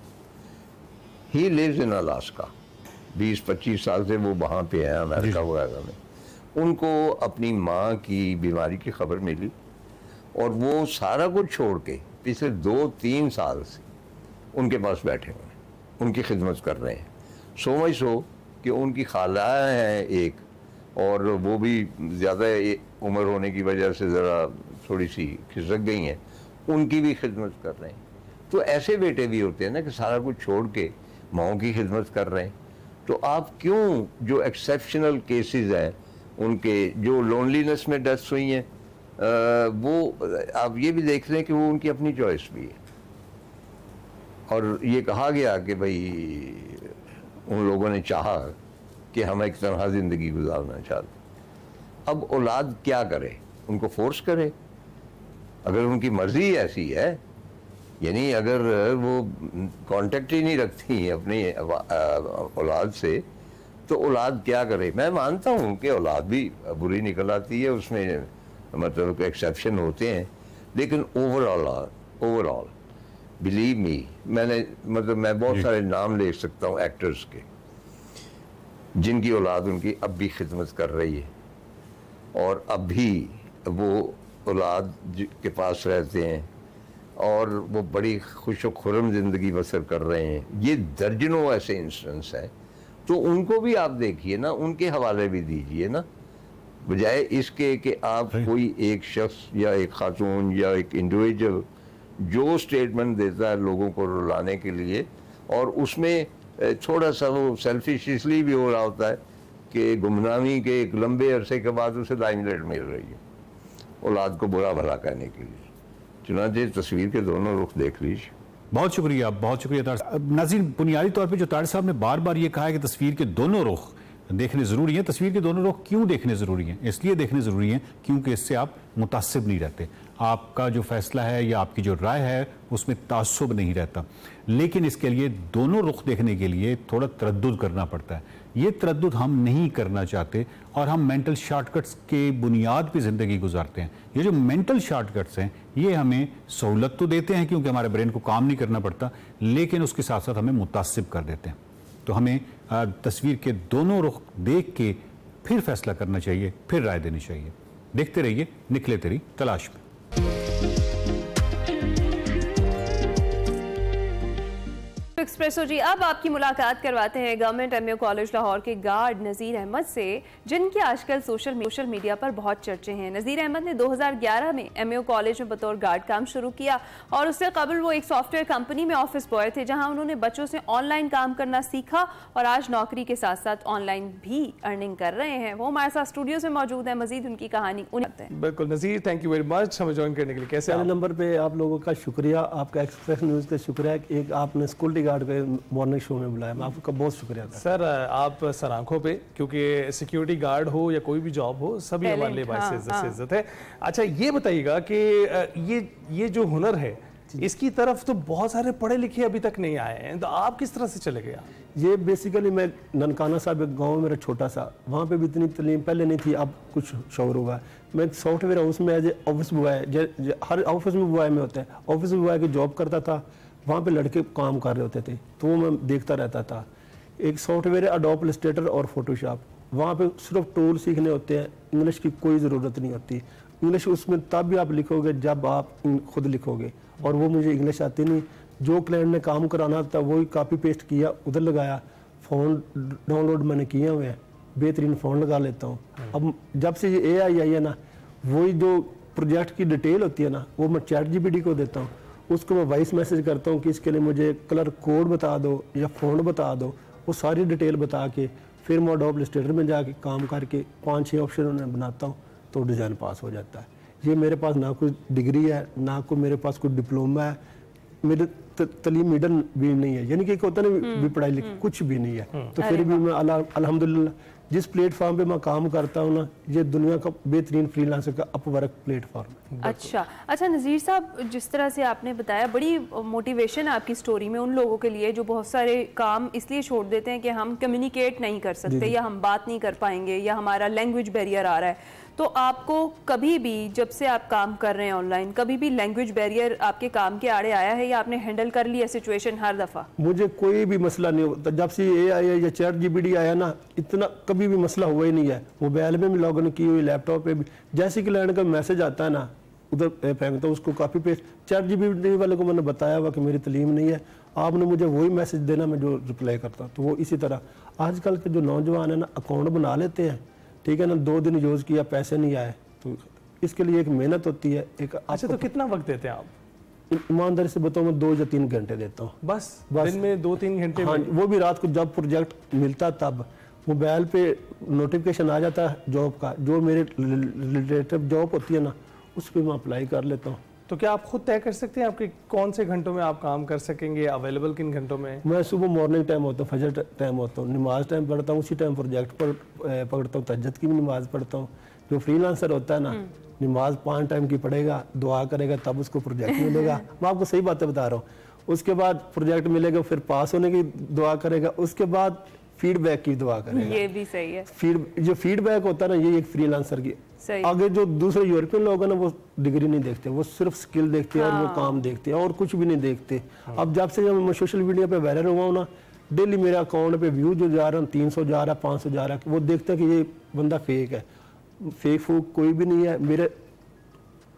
ही लिव्स इन अलास्का, 20-25 साल से वो वहाँ पे हैं अमेरिका वगैरह में। उनको अपनी माँ की बीमारी की खबर मिली और वो सारा कुछ छोड़ के पिछले 2-3 साल से उनके पास बैठे हुए हैं, उनकी खिदमत कर रहे हैं। सो मच सो कि उनकी खाला हैं एक, और वो भी ज़्यादा उम्र होने की वजह से ज़रा थोड़ी सी खिसक गई हैं, उनकी भी खिदमत कर रहे हैं। तो ऐसे बेटे भी होते हैं ना कि सारा कुछ छोड़ के माओ की खिदमत कर रहे हैं। तो आप क्यों जो एक्सेप्शनल केसेस हैं उनके, जो लोनलीनेस में डेथ्स हुई हैं, वो आप ये भी देख रहे हैं कि वो उनकी अपनी चॉइस भी है। और ये कहा गया कि भाई उन लोगों ने चाहा कि हम एक तरह ज़िंदगी गुजारना चाहते। अब औलाद क्या करे, उनको फोर्स करे? अगर उनकी मर्जी ऐसी है, यानी अगर वो कांटेक्ट ही नहीं रखती अपनी औलाद से, तो औलाद क्या करे? मैं मानता हूँ कि औलाद भी बुरी निकल आती है, उसमें मतलब एक्सेप्शन होते हैं, लेकिन ओवरऑल बिलीव मी, मैं बहुत सारे नाम ले सकता हूँ एक्टर्स के जिनकी औलाद उनकी अब भी खिदमत कर रही है और अब भी वो औलाद के पास रहते हैं और वो बड़ी खुश व खुर्रम ज़िंदगी बसर कर रहे हैं। ये दर्जनों ऐसे इंस्टेंस हैं। तो उनको भी आप देखिए ना, उनके हवाले भी दीजिए ना, बजाय इसके कि आप कोई एक शख्स या एक खातून या एक इंडिविजुअल जो स्टेटमेंट देता है लोगों को रुलाने के लिए, और उसमें थोड़ा सा वो सेल्फिश इसलिए भी हो रहा होता है कि गुमनामी के एक लंबे अरसे के बाद उसे लाइमलाइट मिल रही है औलाद को बुरा भला कहने के लिए। चुनांचे तस्वीर के दोनों रुख देख लीजिए। बहुत शुक्रिया तार साहब। नाज़रीन, बुनियादी तौर पे जो तार साहब ने बार बार ये कहा है कि तस्वीर के दोनों रुख देखने ज़रूरी हैं। तस्वीर के दोनों रुख क्यों देखने ज़रूरी हैं? इसलिए देखने ज़रूरी हैं क्योंकि इससे आप मुतासिब नहीं रहते। आपका जो फैसला है या आपकी जो राय है उसमें तासुब नहीं रहता। लेकिन इसके लिए दोनों रुख देखने के लिए थोड़ा तरद्दुद करना पड़ता है। ये तरद्दुद हम नहीं करना चाहते और हम मेंटल शॉर्टकट्स के बुनियाद पर ज़िंदगी गुजारते हैं। ये जो मेंटल शॉर्टकट्स हैं ये हमें सहूलत तो देते हैं क्योंकि हमारे ब्रेन को काम नहीं करना पड़ता, लेकिन उसके साथ साथ हमें मुतासिब कर देते हैं। तो हमें तस्वीर के दोनों रुख देख के फिर फैसला करना चाहिए, फिर राय देनी चाहिए। देखते रहिए निकले तेरी तलाश में। एक्सप्रेसो जी, अब आपकी मुलाकात करवाते हैं गवर्नमेंट एमयू कॉलेज लाहौर के गार्ड नज़ीर अहमद से, जिनके आजकल सोशल मीडिया पर बहुत चर्चे हैं। नज़ीर अहमद ने 2011 में एमयू कॉलेज में बतौर गार्ड काम शुरू किया और उससे कबल वो एक सॉफ्टवेयर कंपनी में ऑफिस बॉय थे, जहां उन्होंने बच्चों से ऑनलाइन काम करना सीखा और आज नौकरी के साथ साथ ऑनलाइन भी अर्निंग कर रहे हैं। वो हमारे साथ स्टूडियो से मौजूद है, मजीद उनकी कहानी उन्हें। बिल्कुल नज़ीर, थैंक यू वेरी मच हमें ज्वाइन करने के लिए। कैसे नंबर पे आप लोगों का शुक्रिया, आपका एक्सप्रेस न्यूज़ का शुक्रिया, एक आपने सिक्योरिटी गार्ड के मॉर्निंग शो में बुलाया, मैं आपका बहुत शुक्रिया सर। आप सर आंखों पे, क्योंकि सिक्योरिटी गार्ड हो या कोई भी जॉब हो, सभी हमारे लिए बाइस से इज्जत है। अच्छा, ये बताइएगा कि ये जो हुनर है इसकी तरफ तो बहुत सारे पढ़े लिखे अभी तक नहीं आए हैं, तो आप किस तरह से चले गए? ये बेसिकली मैं ननकाना साहब एक गाँव मेरा छोटा सा, वहाँ पे भी इतनी तलीम पहले नहीं थी, अब कुछ शौर हुआ है। मैं सॉफ्टवेयर हाउस में एज ए ऑफिस बॉय, हर ऑफिस में बॉय में होता है, ऑफिस बॉय की जॉब करता था। वहाँ पे लड़के काम कर रहे होते थे तो वो मैं देखता रहता था। एक सॉफ्टवेयर है अडोब इलस्ट्रेटर और फोटोशॉप, वहाँ पे सिर्फ टूल सीखने होते हैं, इंग्लिश की कोई ज़रूरत नहीं होती। इंग्लिश उसमें तब भी आप लिखोगे जब आप खुद लिखोगे, और वो मुझे इंग्लिश आती नहीं। जो क्लाइंट ने काम कराना था वही कॉपी पेस्ट किया, उधर लगाया। फ़ोन डाउनलोड मैंने किए हुए हैं, बेहतरीन फ़ोन लगा लेता हूँ। अब जब से ये AI आई है ना, वही जो प्रोजेक्ट की डिटेल होती है ना, वो मैं ChatGPT को देता हूँ, उसको मैं वॉइस मैसेज करता हूँ कि इसके लिए मुझे कलर कोड बता दो या फ़ॉन्ट बता दो, वो सारी डिटेल बता के फिर मैं अडोब इलस्ट्रेटर में जाके काम करके 5-6 ऑप्शन उन्हें बनाता हूँ तो डिज़ाइन पास हो जाता है। ये मेरे पास ना कोई डिग्री है, ना कोई मेरे पास कोई डिप्लोमा है, मेरे तलीम मिडल भी नहीं है, यानी कि होता ना भी पढ़ाई लिखी कुछ भी नहीं है। तो फिर भी मैं अल्हम्दुलिल्लाह जिस प्लेटफॉर्म पे मैं काम करता हूँ ना, ये दुनिया का बेहतरीन फ्रीलांसर का अपवर्क प्लेटफॉर्म। अच्छा नज़ीर साहब, जिस तरह से आपने बताया, बड़ी मोटिवेशन है आपकी स्टोरी में उन लोगों के लिए जो बहुत सारे काम इसलिए छोड़ देते हैं कि हम कम्युनिकेट नहीं कर सकते या हम बात नहीं कर पाएंगे या हमारा लैंग्वेज बैरियर आ रहा है। तो आपको कभी भी, जब से आप काम कर रहे हैं ऑनलाइन, कभी भी लैंग्वेज बैरियर आपके काम के आड़े आया है या आपने हैंडल कर लिया सिचुएशन हर दफ़ा? मुझे कोई भी मसला नहीं होता। जब से AI या ChatGPT आया ना, इतना कभी भी मसला हुआ ही नहीं है। मोबाइल में भी लॉग इन की हुई, लैपटॉप पे भी, जैसे कि क्लाइंट का मैसेज आता है ना, उधर फेंकता हूँ उसको कॉपी पेस्ट। ChatGPT वाले को मैंने बताया हुआ कि मेरी तलीम नहीं है, आपने मुझे वही मैसेज देना, मैं जो रिप्लाई करता। तो वो इसी तरह आजकल के जो नौजवान है ना, अकाउंट बना लेते हैं, ठीक है ना, 2 दिन यूज़ किया, पैसे नहीं आए, तो इसके लिए एक मेहनत होती है। एक अच्छा, तो कितना वक्त देते हैं आप? ईमानदारी से बताऊँ, मैं 2 या 3 घंटे देता हूँ बस दिन में 2-3 घंटे। हाँ, वो भी रात को जब प्रोजेक्ट मिलता तब मोबाइल पे नोटिफिकेशन आ जाता है जॉब का, जो मेरे रिलेटिव जॉब होती है ना, उस पर मैं अप्लाई कर लेता हूँ। तो क्या आप खुद तय कर सकते हैं आपके कौन से घंटों में आप काम कर सकेंगे, अवेलेबल किन घंटों में? मैं सुबह मॉर्निंग टाइम होता हूँ, फजर टाइम होता हूँ, नमाज टाइम पढ़ता हूँ, उसी टाइम प्रोजेक्ट पर पढ़ता हूँ, तहज्जुद की भी नमाज पढ़ता हूँ। जो फ्रीलांसर होता है ना, नमाज 5 टाइम की पढ़ेगा, दुआ करेगा, तब उसको प्रोजेक्ट मिलेगा। मैं आपको सही बातें बता रहा हूँ। उसके बाद प्रोजेक्ट मिलेगा, फिर पास होने की दुआ करेगा, उसके बाद फीडबैक की दुआ करेगा। ये भी सही है। जो फीडबैक होता है ना, ये एक फ्रीलांसर की। आगे जो दूसरे यूरोपियन लोग हैं ना, वो डिग्री नहीं देखते, वो सिर्फ स्किल देखते हैं और वो काम देखते हैं और कुछ भी नहीं देखते। अब जब से मैं सोशल मीडिया पे वायरल हुआ हूँ ना, डेली मेरे अकाउंट पे व्यू जो जा रहा है 300 जा रहा है, 500 जा रहा है, वो देखते हैं कि ये बंदा फेक है। फेक फूक कोई भी नहीं है। मेरे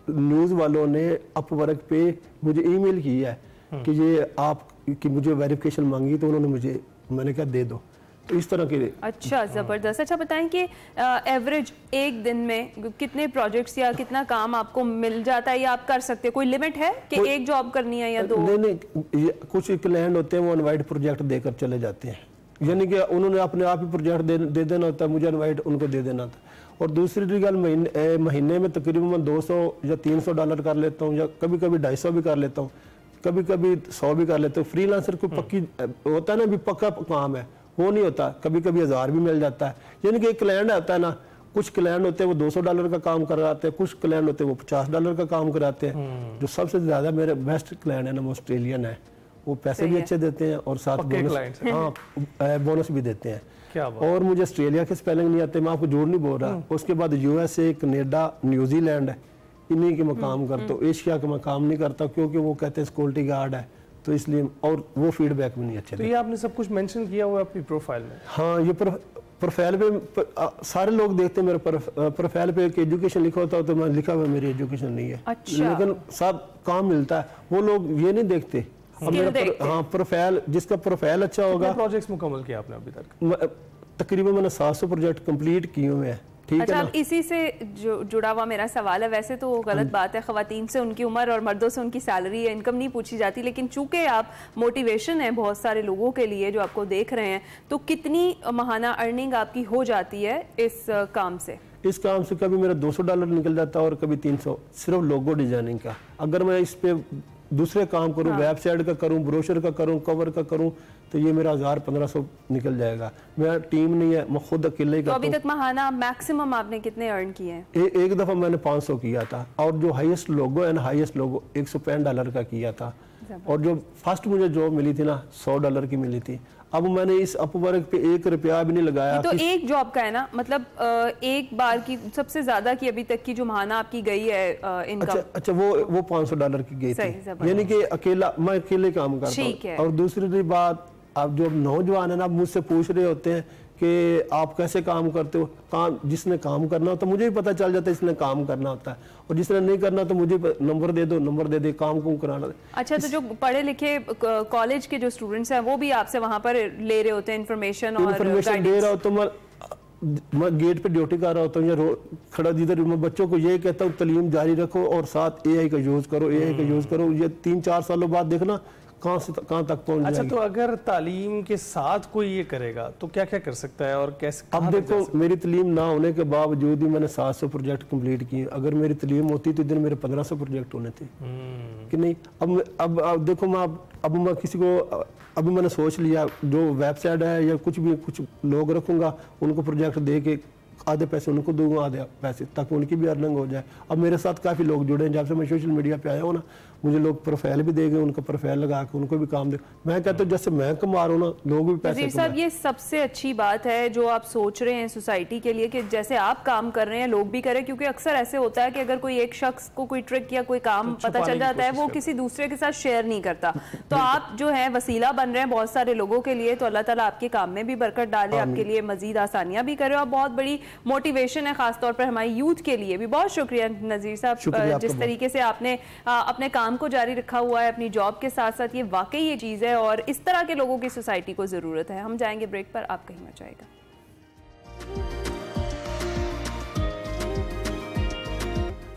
न्यूज़ वालों ने अपवर्क पे मुझे ईमेल की है कि ये आप कि मुझे वेरिफिकेशन मांगी, तो उन्होंने मुझे, मैंने कहा दे दो। तो इस तरह के। अच्छा, ज़बरदस्त। अच्छा बताएं कि एवरेज एक दिन में कितने प्रोजेक्ट्स या कितना काम आपको मिल जाता है या आप कर सकते हैं? कोई लिमिट है कि एक जॉब करनी है या 2? नहीं, कुछ क्लाइंट होते हैं वो इनवाइट प्रोजेक्ट देकर चले जाते हैं, यानी कि उन्होंने अपने आप ही प्रोजेक्ट दे देना होता है, मुझे इनवाइट उनको दे देना था। और दूसरी गल, महीने में तकरीबन 200 या 300 डॉलर कर लेता हूँ, या कभी कभी 250 भी कर लेता हूँ, कभी कभी 100 भी कर लेता हूँ। फ्रीलांसर को पक्की होता है ना, भी पक्का काम है, वो नहीं होता। कभी कभी 1000 भी मिल जाता है। यानी कि एक क्लाइंट आता है ना, कुछ क्लाइंट होते हैं वो 200 डॉलर का काम कराते हैं, कुछ क्लाइंट होते हैं वो 50 डॉलर का काम कराते हैं। जो सबसे ज्यादा मेरे बेस्ट क्लाइंट है ना, वो ऑस्ट्रेलियन है, वो पैसे भी अच्छे देते हैं और साथ बोनस भी देते हैं। और मुझे ऑस्ट्रेलिया के स्पेलिंग नहीं आते, मैं आपको झूठ नहीं बोल रहा। उसके बाद USA, कनेडा, न्यूजीलैंड है, इन्हीं के मैं काम करता हूँ। एशिया का मैं काम नहीं करता, क्योंकि वो कहते हैं सिक्योरिटी गार्ड है, तो इसलिए, और वो फीडबैक भी नहीं अच्छे। तो ये आपने सब कुछ मेंशन किया हुआ है अपनी प्रोफाइल में? हाँ, ये प्रोफाइल पे सारे लोग देखते हैं। मेरे प्रोफाइल पे एक एजुकेशन लिखा होता है, तो मैं लिखा हुआ मेरी एजुकेशन नहीं है। अच्छा। लेकिन सब काम मिलता है, वो लोग ये नहीं देखते। अब मेरा हाँ प्रोफाइल, जिसका प्रोफाइल अच्छा होगा। प्रोजेक्ट्स मुकम्मल किया आपने अभी तक? तकरीबन मैंने 700 प्रोजेक्ट कंप्लीट किए हुए हैं। ठीक अच्छा, है ना? अब इसी से जुड़ा हुआ मेरा सवाल है। वैसे तो गलत बात है, ख़वातीन से उनकी उम्र और मर्दों से उनकी सैलरी या इनकम नहीं पूछी जाती, लेकिन चूंकि आप मोटिवेशन है बहुत सारे लोगों के लिए जो आपको देख रहे हैं, तो कितनी माहाना अर्निंग आपकी हो जाती है इस काम से? इस काम से कभी मेरा $200 निकल जाता है और कभी 300, सिर्फ लोगो डिजाइनिंग का। अगर मैं इस पे दूसरे काम करूं, वेबसाइट का करूं, ब्रोशर का करूं, कवर का करूं, तो ये मेरा 1000-1500 निकल जाएगा। मेरा टीम नहीं है, मैं खुद अकेले ही करता हूं। तो अभी तक माहाना मैक्सिमम आपने कितने अर्न किए हैं? एक दफा मैंने 500 किया था, और जो हाईएस्ट लोगो है ना, हाईएस्ट लोगो $165 का किया था। और जो फर्स्ट मुझे जॉब मिली थी ना, $100 की मिली थी। अब मैंने इस अपवर्क पे ₹1 भी नहीं लगाया। तो एक जॉब का है ना, मतलब एक बार की सबसे ज्यादा की अभी तक की जो माहाना आपकी गई है इनकम? अच्छा, वो $500 की गई थी, यानी कि अकेला, मैं अकेले काम करता हूँ। और दूसरी बात, अब जो नौजवान है ना, मुझसे पूछ रहे होते हैं कि आप कैसे काम करते हो। काम जिसने काम करना होता है मुझे भी पता चल जाता है इसने काम करना होता है, और जिसने नहीं करना तो मुझे नंबर दे दो, नंबर दे दे, काम को कराना। अच्छा, तो जो पढ़े लिखे कॉलेज के जो स्टूडेंट्स हैं वो भी आपसे वहाँ पर ले रहे होते हैं इन्फॉर्मेशन दे रहा हो, तो मैं गेट पे ड्यूटी कर रहा होता हूँ या खड़ा, जिधर मैं बच्चों को ये कहता हूँ तालीम जारी रखो और साथ AI का यूज करो, AI का यूज करो। ये 3-4 सालों बाद देखना कहाँ तक पहुंच जाएगी। अच्छा, तो अगर तालीम के साथ कोई ये करेगा तो क्या क्या कर सकता है और कैसे? अब देखो, मेरी तालीम ना होने के बावजूद ही मैंने 700 प्रोजेक्ट कंप्लीट किए। अगर मेरी तालीम होती तो दिन मेरे 1500 प्रोजेक्ट होने थे कि नहीं। अब देखो, मैं किसी को, अभी मैंने सोच लिया जो वेबसाइट है या कुछ लोग रखूंगा, उनको प्रोजेक्ट दे के आधे पैसे उनको दूंगा, आधे पैसे, ताकि उनकी भी अर्निंग हो जाए। अब मेरे साथ काफ़ी लोग जुड़े हैं, जब से मैं सोशल मीडिया पे आया हूँ ना, मुझे लोग प्रोफाइल भी देंगे, उनका प्रोफाइल लगा के उनको भी काम दे। मैं कहता हूँ जैसे मैं कमा रहा हूँ ना, लोग भी पैसे साहब, ये सबसे अच्छी बात है जो आप सोच रहे हैं सोसाइटी के लिए, कि जैसे आप काम कर रहे हैं लोग भी करें। क्योंकि अक्सर ऐसे होता है कि अगर कोई एक शख्स को कोई ट्रिक या कोई काम पता चल जाता है, वो किसी दूसरे के साथ शेयर नहीं करता। तो आप जो है वसीला बन रहे हैं बहुत सारे लोगों के लिए, तो अल्लाह ताला आपके काम में भी बरकत डाले, आपके लिए मजीद आसानियां भी करे और बहुत बड़ी मोटिवेशन है, खासतौर पर हमारी यूथ के लिए भी। बहुत शुक्रिया नज़ीर साहब, जिस तरीके से आपने अपने काम को जारी रखा हुआ है अपनी जॉब के साथ साथ, ये वाकई ये चीज़ है और इस तरह के लोगों की सोसाइटी को ज़रूरत है। हम जाएंगे ब्रेक पर, आप कहीं मत जाएगा।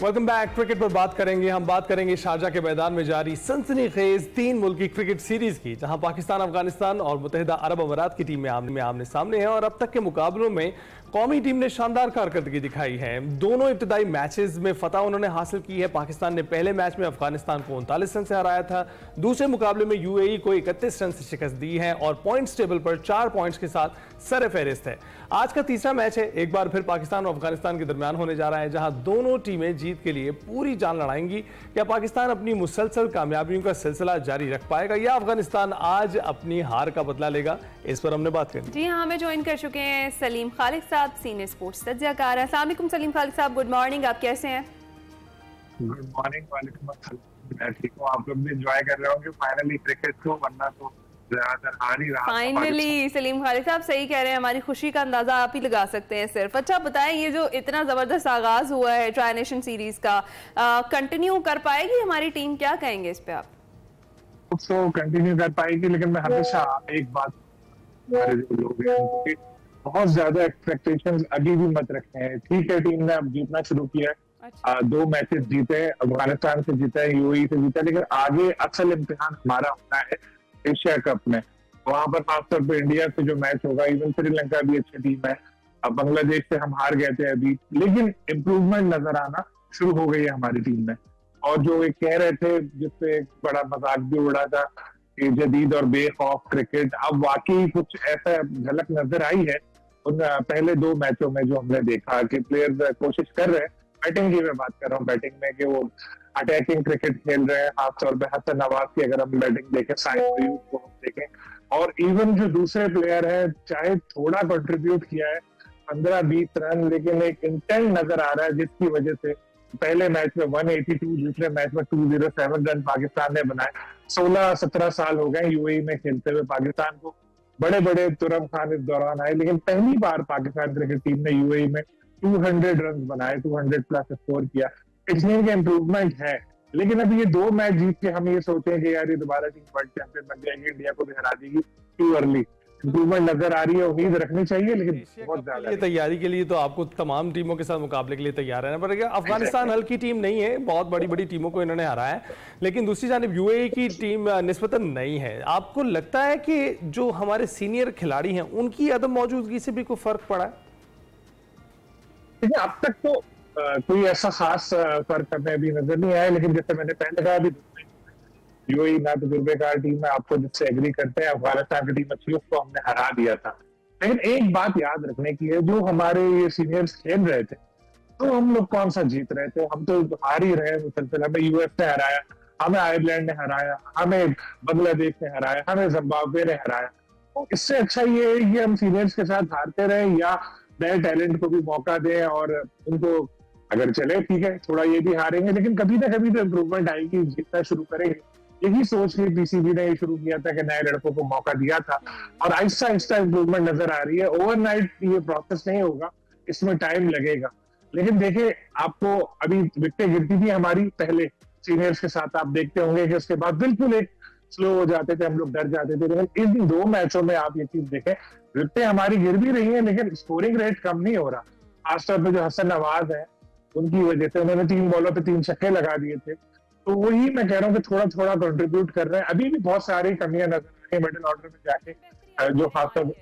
Welcome back. क्रिकेट पर बात करेंगे, हम बात करेंगे शारजाह के मैदान में जारी सनसनीखेज 3 मुल्की क्रिकेट सीरीज की, जहां पाकिस्तान, अफगानिस्तान और मुत्तहिदा अरब अमीरात की टीमें आमने सामने हैं और अब तक के मुकाबलों में कौमी टीम ने शानदार कारकर्दगी दिखाई है। दोनों इब्तदाई मैचेस में फतह उन्होंने हासिल की है। पाकिस्तान ने पहले मैच में अफगानिस्तान को 39 रन से हराया था, दूसरे मुकाबले में यूएई को 31 रन से शिकस्त दी है और पॉइंट्स टेबल पर 4 पॉइंट्स के साथ सर फहरिस्त है। आज का तीसरा मैच है, एक बार फिर पाकिस्तान और अफगानिस्तान के दरमियान होने जा रहा है, जहां दोनों टीमें जीत के लिए पूरी जान लड़ाएंगी। क्या पाकिस्तान अपनी मुसलसल कामयाबियों का सिलसिला जारी रख पाएगा या अफगानिस्तान आज अपनी हार का बदला लेगा? इस पर हमने बात करी। जी हाँ, हमें ज्वाइन कर चुके हैं सलीम खालिद साहब, सीनियर स्पोर्ट्स तज्जियाकार है। अस्सलाम वालेकुम सलीम खालिद साहब, गुड मॉर्निंग, आप कैसे हैं? Good morning. वालेकुम अस्सलाम, मैं ठीक हूँ। आप लोग भी एंजॉय कर रहे होंगे फाइनली क्रिकेट को, वरना तो ज्यादातर हार ही रहा। फाइनली सलीम खालिद साहब सही कह रहे हैं, हमारी खुशी का अंदाजा आप ही लगा सकते हैं सिर्फ। अच्छा बताएं, ये जो इतना जबरदस्त आगाज हुआ है ट्राई नेशन सीरीज का, कंटिन्यू कर पाएगी हमारी टीम? क्या कहेंगे इस पे आप? तो कंटिन्यू कर पाएगी, लेकिन मैं हमेशा एक बात, हमारे जो लोग हैं बहुत ज्यादा एक्सपेक्टेशंस अभी भी मत रखते हैं। ठीक है, टीम ने अब जीतना शुरू किया है, 2 मैचेस जीते, अफगानिस्तान से जीता है, यूएई से जीता है, लेकिन आगे असल इम्तिहान हमारा होना है एशिया कप में। वहां पर खासतौर पर इंडिया से जो मैच होगा, इवन श्रीलंका भी अच्छी टीम है, अब बांग्लादेश से हम हार गए थे अभी, लेकिन इम्प्रूवमेंट नजर आना शुरू हो गई है हमारी टीम में। और जो एक कह रहे थे, जिससे एक बड़ा मजाक भी उड़ा था कि जदीद और बेखौफ क्रिकेट, अब वाकई कुछ ऐसा झलक नजर आई है उन पहले 2 मैचों में जो हमने देखा कि प्लेयर्स कोशिश कर रहे हैं। बैटिंग की मैं बात कर रहा हूँ, बैटिंग में कि वो अटैकिंग क्रिकेट खेल रहे हैं, खासतौर पर हसन नवाज की अगर हम बैटिंग देखें, साइड को हम देखें, और इवन जो दूसरे प्लेयर है, चाहे थोड़ा कंट्रीब्यूट किया है 15-20 रन, लेकिन एक इंटेंट नजर आ रहा है, जिसकी वजह से पहले मैच में 182, दूसरे मैच में 207 रन पाकिस्तान ने बनाए। 16-17 साल हो गए यूएई में खेलते हुए पाकिस्तान को, बड़े बड़े तुरम खान इस दौरान आए, लेकिन पहली बार पाकिस्तान क्रिकेट टीम ने यूएई में 200 रन बनाए, 200 प्लस स्कोर किया। पिछले के इम्प्रूवमेंट है, लेकिन अब ये 2 मैच जीत के हम ये सोचें कि यार ये दोबारा टीम वर्ल्ड चैंपियन बन जाएगी, इंडिया को भी हरा देगी, टू अर्ली। इम्प्रूवमेंट नजर आ रही है, उम्मीद रखनी चाहिए, लेकिन बहुत ज्यादा तैयारी के लिए तो आपको तमाम टीमों के साथ मुकाबले के लिए तैयार रहना पड़ेगा। अफगानिस्तान हल्की टीम नहीं है, बहुत बड़ी बड़ी टीमों को इन्होंने हराया है, लेकिन दूसरी जानिब यूएई की टीम निस्बतन नहीं है। आपको लगता है कि जो हमारे सीनियर खिलाड़ी हैं उनकी अदम मौजूदगी से भी कोई फर्क पड़ा है? देखिए, अब तक तो कोई ऐसा खास फर्क हमें अभी नजर नहीं आया, लेकिन जैसे मैंने पहले कहा, अभी यूएई ना तो तजुर्बेकार टीम है, आपको जिससे एग्री करते हैं, अफगानिस्तान की टीम अच्छी, उसको हमने हरा दिया था। लेकिन एक बात याद रखने की है, जो हमारे ये सीनियर्स खेल रहे थे, तो हम लोग कौन सा जीत रहे थे? हम तो हार ही रहे मुसलसल। हमें यूएस ने हराया, हमें आयरलैंड ने हराया, हमें बांग्लादेश ने हराया, हमें जिम्बाब्वे ने हराया। तो इससे अच्छा ये है कि हम सीनियर्स के साथ हारते रहे या नए टैलेंट को भी मौका दें, और उनको अगर चले ठीक है, थोड़ा ये भी हारेंगे, लेकिन कभी ना कभी तो इम्प्रूवमेंट आएगी, जीतना शुरू करेंगे। यही सोच के पीसीबी ने ये शुरू किया था कि नए लड़कों को मौका दिया था, और आहिस्ता आहिस्ता इम्प्रूवमेंट नजर आ रही है। ओवरनाइट ये प्रोसेस नहीं होगा, इसमें टाइम लगेगा। लेकिन देखिए, आपको अभी विकेटें गिरती थी हमारी पहले सीनियर्स के साथ, आप देखते होंगे कि उसके बाद बिल्कुल एक स्लो हो जाते थे, हम लोग डर जाते थे। लेकिन इन 2 मैचों में आप ये चीज देखें, विकेटें हमारी गिर भी रही है, लेकिन स्कोरिंग रेट कम नहीं हो रहा। खासतौर पर जो हसन नवाज है, उनकी वजह से उन्होंने 3 बॉलों पे 3 छक्के लगा दिए थे। तो वही मैं कह रहा हूँ कि थोड़ा थोड़ा कंट्रीब्यूट कर रहे हैं। अभी भी बहुत सारी कमियां नजर आ रही है मिडिल ऑर्डर में जाके, जो खासतौर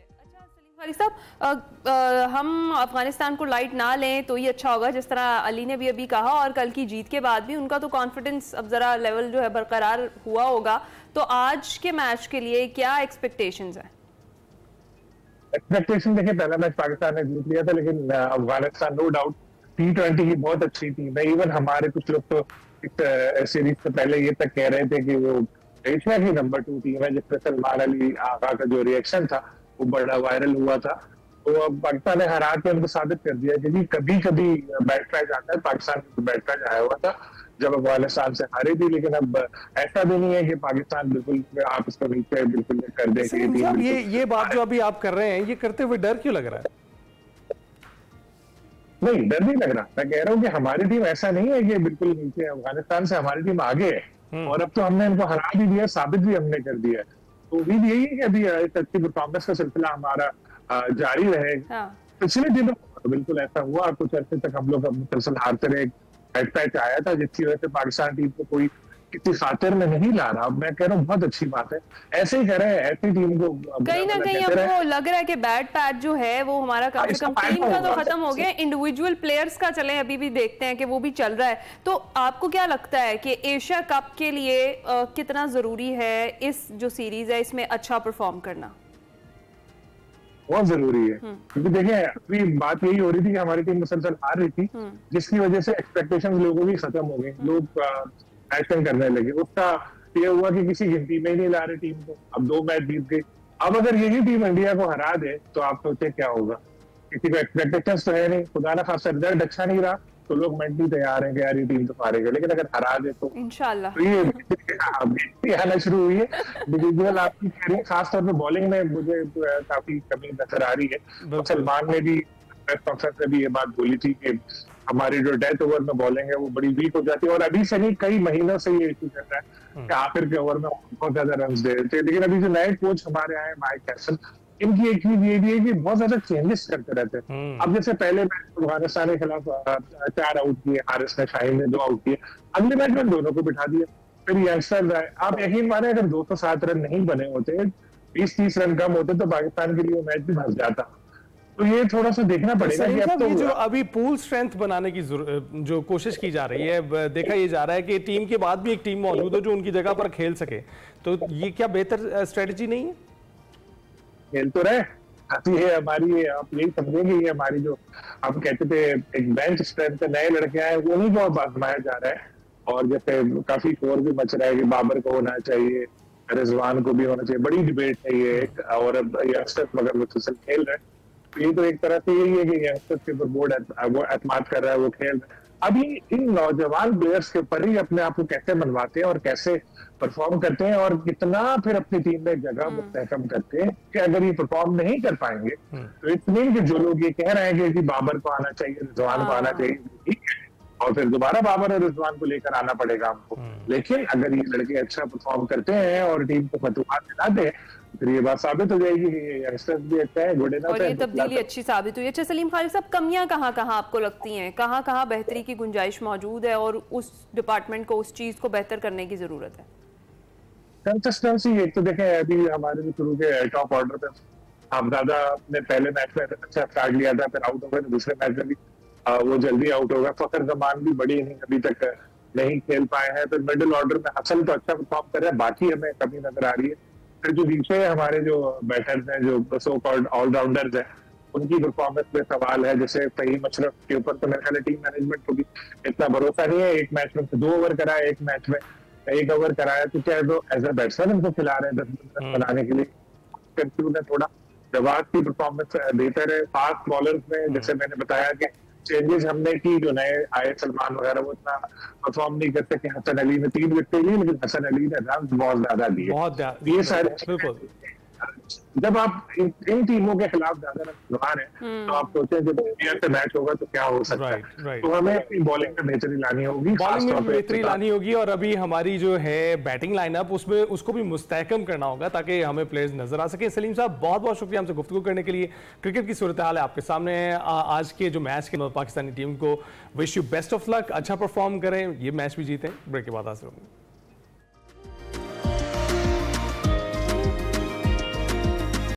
साहब हम अफगानिस्तान को लाइट ना लें तो ये अच्छा होगा, जिस तरह अली ने भी अभी कहा, और कल की जीत के बाद भी उनका तो कॉन्फिडेंस अब जरा लेवल जो है बरकरार हुआ होगा। तो आज के मैच के लिए क्या एक्सपेक्टेशंस हैं? एक्सपेक्टेशन देखिए, पहला मैच पाकिस्तान ने जीत लिया था, लेकिन अफगानिस्तान नो डाउट T20 की बहुत अच्छी टीम है। इवन हमारे कुछ लोग तो इस सीरीज से पहले ये तक कह रहे थे कि वो एशिया की नंबर 2 टीम है, जिसपे सलमान अली आगा का जो रिएक्शन था वो बड़ा वायरल हुआ था। तो अब पाकिस्तान ने हरा के उनको साबित कर दिया, क्योंकि कभी कभी बैट ट्राइज आता है, पाकिस्तान को बैट ट्राइज आया हुआ था जब अफगानिस्तान से हारे थी, लेकिन अब ऐसा भी नहीं है कि पाकिस्तान बिल्कुल आप इसको नीचे बिल्कुल कर देंगे। ये बात जो अभी आप कर रहे हैं, ये करते हुए डर क्यों लग रहा है? नहीं, डर नहीं लग रहा। मैं कह रहा हूँ कि हमारी टीम ऐसा नहीं है कि बिल्कुल नीचे, अफगानिस्तान से हमारी टीम आगे है और अब तो हमने इनको हरा भी दिया, साबित भी हमने कर दिया है। तो उम्मीद यही है कि अभी अच्छी परफॉर्मेंस का सिलसिला हमारा जारी रहेगा। पिछले दिनों बिल्कुल ऐसा हुआ, कुछ अर्से तक हम लोग मुसलसल हारते रहे, हेड पैच आया था जिसकी वजह से पाकिस्तान टीम को कोई किसी खातिर में नहीं ला रहा। मैं कह रहा हूँ बहुत अच्छी बात है, ऐसे ही कह रहे हैं, ऐसी टीम को कहीं ना कहीं आपको लग रहा है कि बैड पैच जो है वो हमारा कम से कम टीम का तो खत्म हो गया, इंडिविजुअल प्लेयर्स का चले अभी भी देखते हैं कि वो भी चल रहा है। तो आपको क्या लगता है कि एशिया कप के लिए कितना जरूरी है इस जो सीरीज है इसमें अच्छा परफॉर्म करना? बहुत जरूरी है, क्योंकि देखिए अभी बात यही हो रही थी कि हमारी टीम मुसलसल हार रही थी, जिसकी वजह से एक्सपेक्टेशंस लोगों की खत्म हो गई, लोग एक्शन करने लगे। उसका ये हुआ कि किसी गिनती में ही नहीं ला रहे टीम को। अब 2 मैच जीत गई, अब अगर यही टीम इंडिया को हरा दे तो आप सोचे क्या होगा? किसी को एक्सपेक्टेशंस तो है नहीं, खुदा ना खासा रिजल्ट अच्छा नहीं रहा तो लोग मेंटली तैयार हैं कि यार ये टीम तो हारेगा, लेकिन अगर हरा दे तो इंशाल्लाह। तो ये आना शुरू हुई है। इंडिविजुअल आपकी कह रही है, खासतौर पर बॉलिंग में मुझे काफी कमी नजर आ रही है। सलमान ने भी प्रेस कॉन्फ्रेंस में भी ये बात बोली थी कि हमारी जो डेथ ओवर में बॉलिंग है वो बड़ी वीक हो जाती है, और अभी से नहीं कई महीनों से ये इशू चल रहा है कि आखिर के ओवर में बहुत ज्यादा रन दे रहे थे। लेकिन अभी जो नए कोच हमारे आए माइक कैसल, इनकी एक चीज ये भी है कि बहुत ज्यादा चेंजेस करते रहते हैं। अब जैसे पहले मैच अफगानिस्तान के खिलाफ 4 आउट किए, हारिस ने, शाहीन ने 2 आउट किए, अगले मैच में दोनों को बिठा दिया, फिर यंगस्टर आए। आप यकीन माने अगर 207 रन नहीं बने होते, 20-30 रन कम होते तो पाकिस्तान के लिए मैच भी फंस जाता। तो ये थोड़ा सा देखना पड़ेगा कि अब तो जो अभी पूल स्ट्रेंथ बनाने की जो कोशिश की जा रही है, देखा ये जा रहा है कि टीम के बाद भी एक टीम मौजूद हो जो उनकी जगह पर खेल सके, तो ये क्या बेहतर स्ट्रेटजी नहीं है? खेल तो रहे, ये हमारी, आप यही समझेंगे, ये हमारी जो आप कहते थे एक बेंच स्ट्रेंथ है, नए लड़के आए वो नहीं बहुत आजमाया जा रहा है। और जैसे काफी शोर भी मच रहा है कि बाबर को होना चाहिए, रिजवान को भी होना चाहिए, बड़ी डिबेट है ये। और यंगस्टर्स मगर मुसलसल खेल रहे हैं, ये तो एक तरह से यही है कि यंगस्टर्स के ऊपर बोर्ड वो एतमाद कर रहा है, वो खेल रहा है। अभी इन नौजवान प्लेयर्स के ऊपर ही अपने आप को कैसे मनवाते हैं और कैसे परफॉर्म करते हैं और कितना फिर अपनी टीम में जगह मुस्तहकम करते हैं कि अगर ये परफॉर्म नहीं कर पाएंगे तो इतने कि जो लोग ये कह रहे हैं कि बाबर को आना चाहिए, रिजवान को आना चाहिए, ठीक है, और फिर दोबारा बाबर और रिजवान को लेकर आना पड़ेगा हमको। लेकिन अगर ये लड़के अच्छा परफॉर्म करते हैं और टीम को फतवात दिलाते हैं, फिर ये बात साबित हो जाएगी कि यंगस्टर्स भी अच्छा है, गुड इनफ है, और ये तब्दीली अच्छी साबित हुई है। अच्छा सलीम खालिद साहब, कमियां कहाँ आपको लगती हैं, कहाँ बेहतरी की गुंजाइश मौजूद है और उस डिपार्टमेंट को, उस चीज को बेहतर करने की जरूरत है? कंसिस्टेंसी, एक तो देखें अभी हमारे शुरू के टॉप ऑर्डर पे हमदादा ने पहले मैच में अच्छा स्टार्ट लिया था, फिर आउट हो गए, दूसरे मैच में भी वो जल्दी आउट होगा। फखर जमान भी बड़ी इनिंग अभी तक नहीं खेल पाए हैं। फिर मिडिल ऑर्डर में हसन तो अच्छा परफॉर्म कर रहे हैं, बाकी हमें कमी नजर आ रही है। फिर जो पीछे हमारे जो बैटर्स हैं, जो सो कॉल्ड ऑलराउंडर्स हैं, उनकी परफॉर्मेंस में सवाल है। जैसे फहीम अशरफ के ऊपर तो मेरे ख्याल टीम मैनेजमेंट को भी इतना भरोसा नहीं है। एक मैच में 2 ओवर कराया, एक मैच में 1 ओवर कराया, तो क्या तो एज ए बैट्समैन उनको खिला रहे हैं 10 रन बनाने के लिए। थोड़ा जवाब की परफॉर्मेंस बेहतर है। फास्ट बॉलर्स में जैसे मैंने बताया कि चेंजेस हमने की, जो नए आए सलमान वगैरह वो इतना परफॉर्म नहीं कर सके। हसन अली ने 3 विकेट ली, लेकिन हसन अली ने रन बहुत ज्यादा दिए। ये सारे जब आप इन टीमों के खिलाफ ज्यादा रन बनवा रहे हैं तो आप सोचें जब इंडिया से मैच होगा तो क्या हो सकता है। तो हमें अपनी बॉलिंग में बेहतरी लानी होगी, बॉलिंग में बेहतरी लानी होगी, और अभी हमारी जो है बैटिंग लाइनअप उसमें उसको भी मुस्तहकम करना होगा ताकि हमें प्लेयर्स नजर आ सके। सलीम साहब, बहुत बहुत शुक्रिया हमसे गुफ्तगू करने के लिए। क्रिकेट की सूरत हाल है आपके सामने है। आज के जो मैच के पाकिस्तानी टीम को wish you best of luck, अच्छा परफॉर्म करें, ये मैच भी जीतें। ब्रेक के बाद हाजिर होंगे।